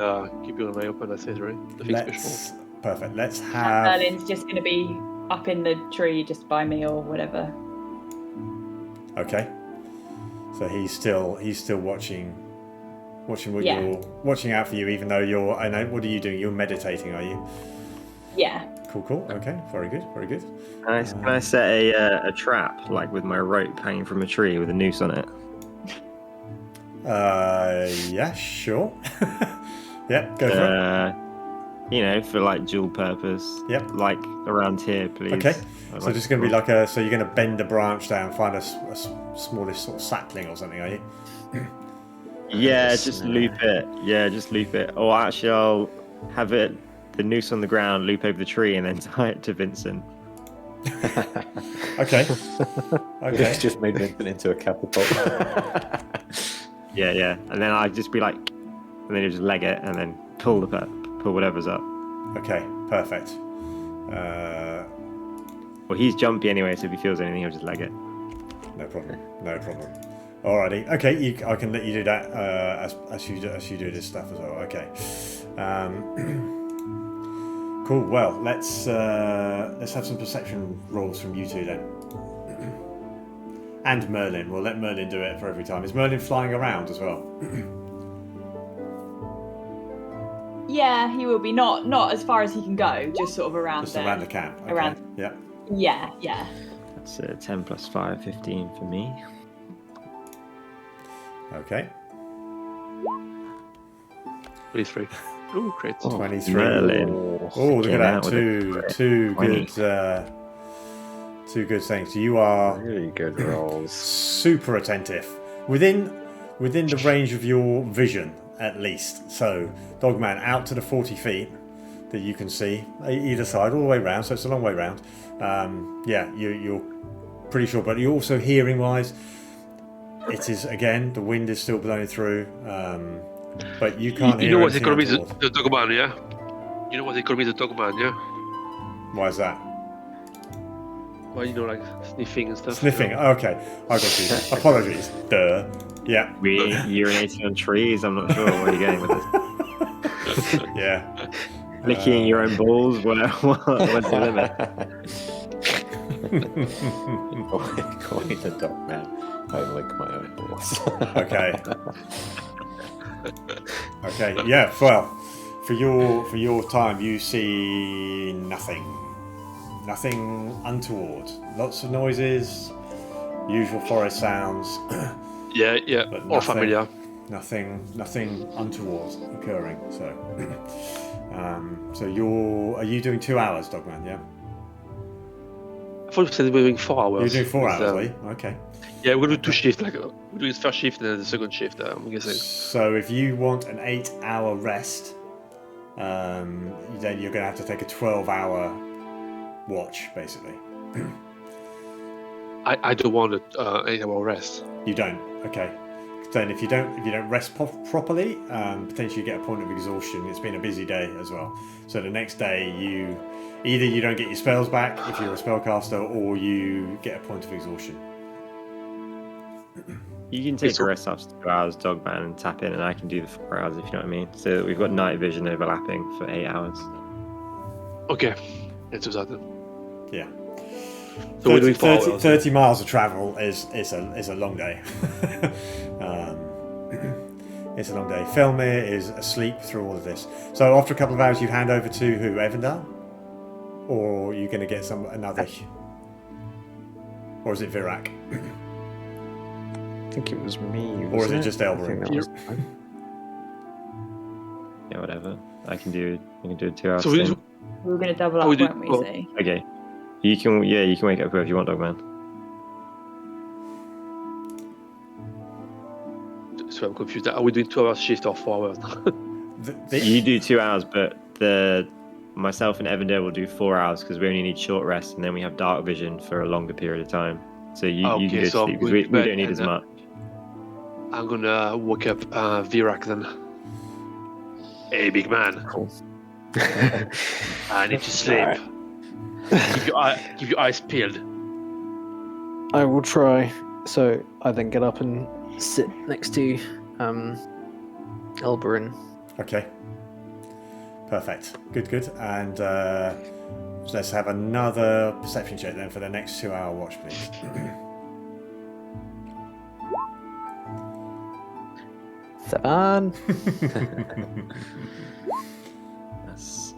keeping an eye open. That's it, right? Nothing special. Perfect. Let's And have. Merlin's just going to be up in the tree just by me or whatever. Okay. So he's still watching what you're watching out for you, even though you're. I know. What are you doing? You're meditating, are you? Yeah. Cool. Okay. Very good. Can I set a trap like with my rope hanging from a tree with a noose on it? Yeah, sure. Yep, go for it. For like dual purpose. Yep. Like around here, please. Okay. So just going to be like so you're going to bend a branch down, find a smallish sort of sapling or something, are you? Yeah, just loop it. Yeah, just loop it. Or actually, I'll have the noose on the ground, loop over the tree, and then tie it to Vincent. Okay. It's just made Vincent into a catapult. Yeah. And then I'd just be like, and then you just leg it, and then pull whatever's up. Okay, perfect. Well, he's jumpy anyway, so if he feels anything, he'll just leg it. No problem. Alrighty. Okay, I can let you do that as you do this stuff as well. Okay. Cool. Well, let's have some perception rolls from you two then. And Merlin. We'll let Merlin do it for every time. Is Merlin flying around as well? Yeah, he will be. Not as far as he can go, just sort of around Just there. around the camp. Okay. Around. Yeah. Yeah. That's 10 plus 5, 15 for me. Okay. 23. Ooh, great. 23. Merlin. Oh, look at that. Two good 2 good things. You are Really good rolls. super attentive. Within the range of your vision, at least. So, Dogman out to the 40 feet that you can see, either side, all the way round, so it's a long way round. You're pretty sure, but you're also hearing-wise, it is, again, the wind is still blowing through, but you can't hear You know what they anything call me untoward. the Dogman, yeah? You know what they call me the Dogman, yeah? Why is that? Well, you know, like sniffing and stuff. Sniffing, You know? okay. I got you. Apologies. Duh. Yeah. We urinating on trees. I'm not sure where you're going with this. Yeah. Licking your own balls. Where's the limit? Calling the dog man. I lick my own balls. Okay. Okay. Yeah. Well, for your time, you see nothing. Nothing untoward. Lots of noises, usual forest sounds. Yeah, But all familiar. Nothing untoward occurring. So, so are you doing 2 hours, Dogman? Yeah. I thought you said we were doing 4 hours. You're doing 4 Because, hours, are you? Okay. Yeah, we're going to do 2 shifts. Like we're doing the first shift and then the second shift. I'm guessing. So if you want an 8-hour rest, then you're going to have to take a 12-hour watch, basically. I don't want an 8-hour rest. You don't. Okay. Then if you don't rest properly, potentially you get a point of exhaustion. It's been a busy day as well. So the next day you don't get your spells back if you're a spellcaster, or you get a point of exhaustion. You can take a rest after 2 hours, Dogman, and tap in, and I can do the 4 hours, if you know what I mean. So we've got night vision overlapping for 8 hours. Okay, let's do that then. Yeah. So we're doing 4 hours. 30 miles of travel is a long day. It's a long day. Felmir is asleep through all of this. So after a couple of hours, you hand over to who? Evindal? Or are you going to get another? Or is it Virak? I think it was me. Or is it just I Elberin? think that was Yeah, whatever. I can do a 2 hours. So we thing. We were going to double up, we do- weren't we? well- So. Okay. You can wake up if you want, Dogman. So I'm confused. Are we doing 2 hours shift or 4 hours? You do 2 hours, but myself and Evindale will do 4 hours because we only need short rest, and then we have dark vision for a longer period of time. So you Okay, can go to so sleep I'm because going to we bed don't need and as then- much. I'm gonna wake up Virak then. Hey, big man. cool. I need to sleep. Keep your eyes peeled. I will try. So I then get up and sit next to Elberin. Okay. Perfect. Good. And let's have another perception check then for the next 2-hour watch, please. 7. That's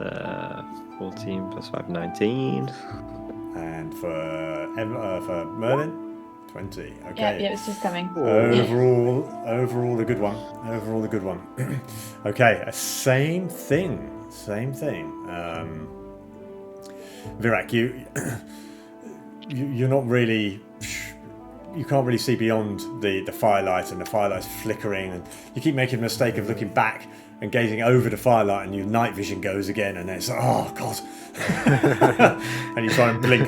14 plus 5, 19. And for Merlin, 20. Okay. Yeah, it's just coming. Overall a good one. Okay, same thing. Virak, you're not really. You can't really see beyond the firelight, and the firelight's flickering, and you keep making the mistake of looking back and gazing over the firelight, and your night vision goes again, and it's oh god, and you try and blink.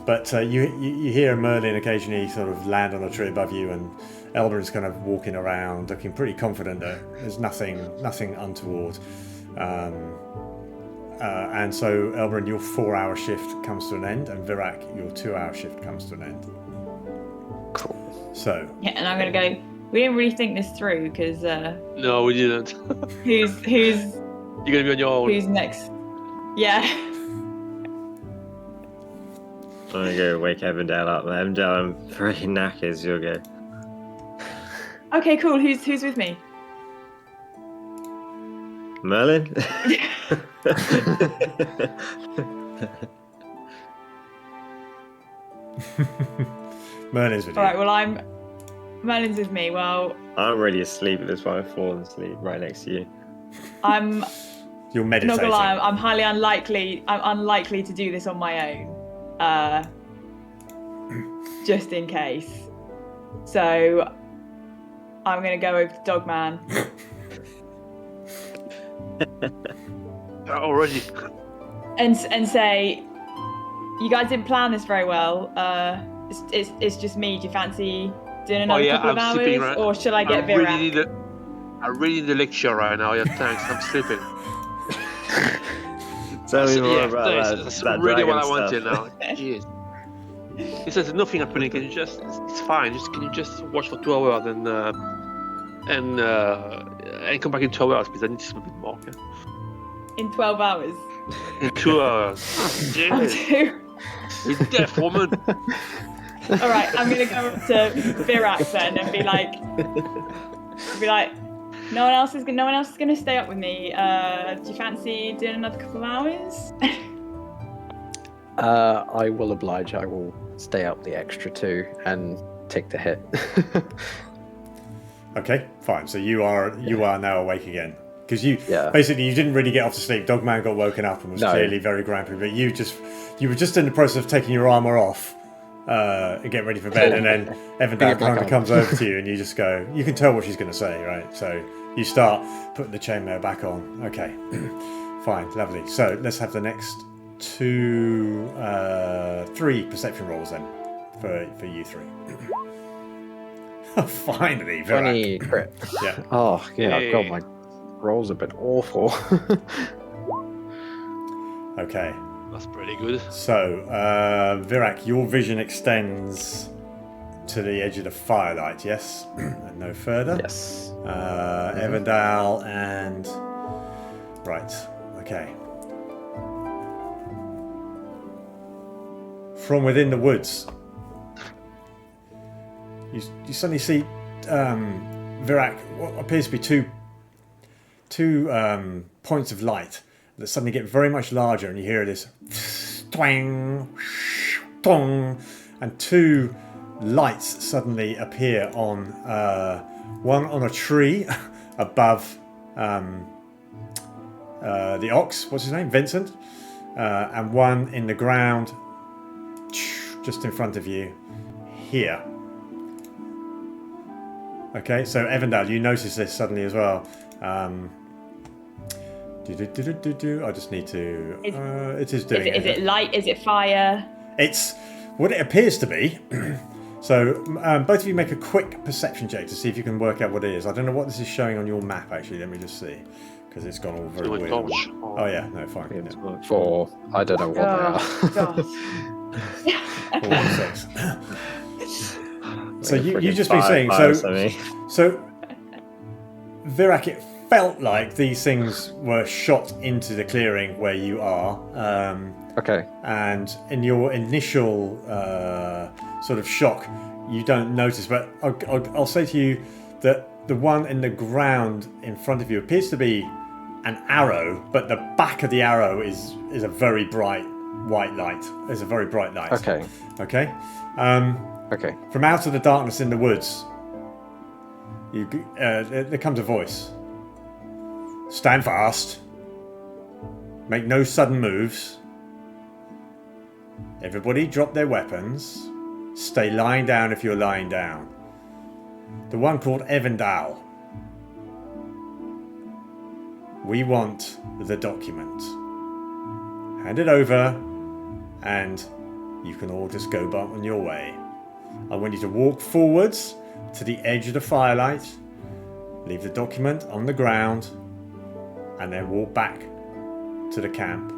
But you hear Merlin occasionally sort of land on a tree above you, and Elberin's kind of walking around, looking pretty confident that there's nothing untoward. And so, Elberin, your 4-hour shift comes to an end, and Virak, your 2-hour shift comes to an end. Cool. So, Yeah, and I'm going to go. We didn't really think this through because No, we didn't. who's You're gonna be on your own. who's next? Yeah. I'm gonna go wake Evindale up. Evindale, I'm pretty knackered. You'll go. Okay, cool. Who's with me? Merlin? Merlin's with All you. right. Well, Merlin's with me. Well, I'm already asleep at this point. I've fallen asleep right next to you. I'm You're not meditating. gonna lie. I'm highly unlikely. I'm unlikely to do this on my own. just in case. So I'm going to go over to Dogman. Already. And say, you guys didn't plan this very well. It's just me. Do you fancy doing another couple of hours, or should I get Virak? I really need a lecture right now. Yeah, thanks. I'm sleeping. Tell me more about that. That's that really what I stuff. wanted now. Jeez. He says nothing happening. Can you just? It's fine. Can you just watch for 2 hours and come back in 2 hours because I need to sleep a bit more. Okay? In 12 hours. In 2 hours. Jeez. You deaf woman. All right, I'm gonna go up to Virak then and be like, no one else is gonna stay up with me. Do you fancy doing another couple of hours? I will oblige. I will stay up the extra 2 and take the hit. Okay, fine. So you are now awake again because you Yeah. basically you didn't really get off to sleep. Dogman got woken up and was clearly very grumpy, but you were just in the process of taking your armor off and getting ready for bed, and then Evindal kind of comes over to you and you just go. You can tell what she's going to say, right? So you start putting the chainmail back on. Okay, fine, lovely. So let's have the next 3 perception rolls then for you 3. Finally, Virak. 20 crit. Yeah. Oh, yeah, Hey. God, my rolls have been awful. Okay. That's pretty good. So, Virak, your vision extends to the edge of the firelight, yes? And no further? Yes. Evindal and... Right, okay. From within the woods, you suddenly see Virak, what appears to be two points of light that suddenly get very much larger, and you hear this twang, tong, and 2 lights suddenly appear on one on a tree above the ox. What's his name? Vincent, and one in the ground just in front of you here. Okay, so Evindal, you notice this suddenly as well. I just need to. It is doing it. Is it light? Is it fire? It's what it appears to be. So both of you make a quick perception check to see if you can work out what it is. I don't know what this is showing on your map actually. Let me just see, because it's gone all very weird. Oh yeah, no, fine. Yeah. 4. I don't know what they are. God. 4 and 6. So you just been saying so Virak, it felt like these things were shot into the clearing where you are. Okay. And in your initial sort of shock, you don't notice, but I'll say to you that the one in the ground in front of you appears to be an arrow, but the back of the arrow is a very bright white light. It's a very bright light. Okay. Okay. Okay. From out of the darkness in the woods, there comes a voice. Stand fast. Make no sudden moves. Everybody drop their weapons. Stay lying down if you're lying down. The one called Evindal. We want the document. Hand it over, and you can all just go on your way. I want you to walk forwards to the edge of the firelight, leave the document on the ground, and then walk back to the camp.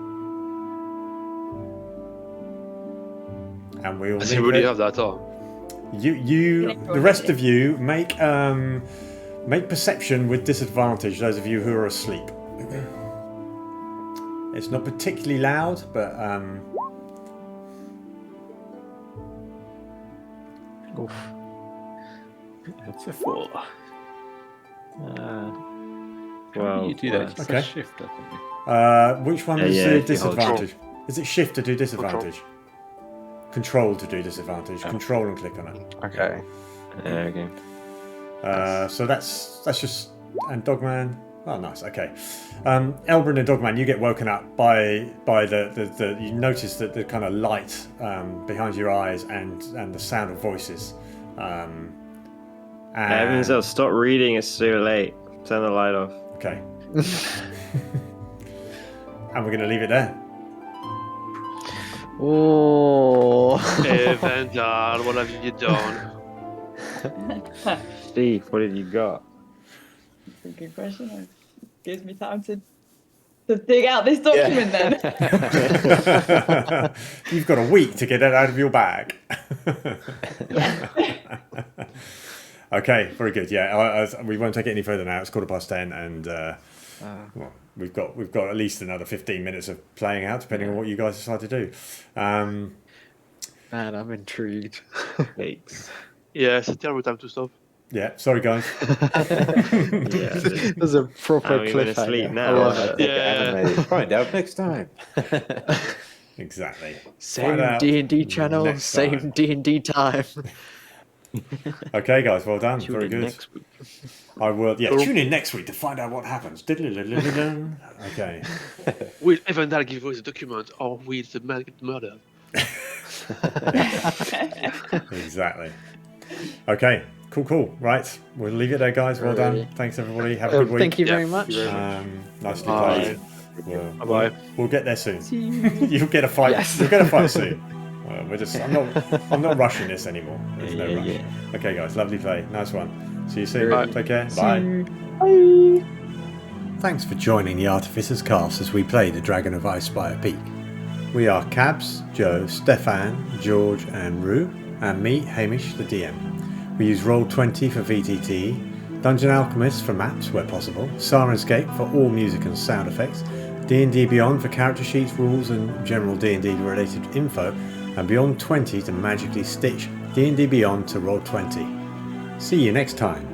And we'll. Does he really have that on? The rest of you make perception with disadvantage. Those of you who are asleep. It's not particularly loud, but Oof. It's a 4. Well, you do that. Okay. Shift, I think. Which one is the disadvantage? Is it shift to do disadvantage? Control to do disadvantage. Oh. Control and click on it. Okay. Okay. So that's just, and Dogman. Oh, nice. Okay. Elbrun and Dogman, you get woken up by the you notice that the kind of light behind your eyes and the sound of voices. Evindal, stop reading. It's so late. Turn the light off. Okay. And we're going to leave it there. Oh. Evindal, what have you done? Steve, what have you got? That's a good question. It gives me time to dig out this document then. You've got a week to get it out of your bag. Okay, very good. Yeah, we won't take it any further now. It's 10:15, and well, we've got at least another 15 minutes of playing out, depending on what you guys decide to do. Man, I'm intrigued. Thanks. Yeah, it's a terrible time to stop. Yeah, sorry guys. There's a proper I'm going to sleep cliffhanger. now. I love it. Yeah. Find out next time. Exactly. Find Same out D&D channel, next same time. D&D time. Okay, guys, well done. Tune Very in good. next week. I will. Yeah, tune in next week to find out what happens. Okay. Will Evindal give us a document, or will the man get murdered? Exactly. Okay. Cool. Right. We'll leave it there, guys. Well done. Thanks, everybody. Have a good week. Thank you very much. Nicely Bye. played. Bye. We'll get there soon. You'll get a fight. Yes. You'll get a fight soon. I'm not rushing this anymore. There's no rush. Yeah. Okay, guys. Lovely play. Nice one. See you soon. Bye. Take care. See Bye. you. Bye. Thanks for joining the Artificer's Cast as we play the Dragon of Icespire Peak. We are Cabs, Joe, Stefan, George and Rue, and me, Hamish, the DM. We use Roll20 for VTT, Dungeon Alchemist for maps where possible, Sirenscape for all music and sound effects, D&D Beyond for character sheets, rules and general D&D related info, and Beyond 20 to magically stitch D&D Beyond to Roll20. See you next time.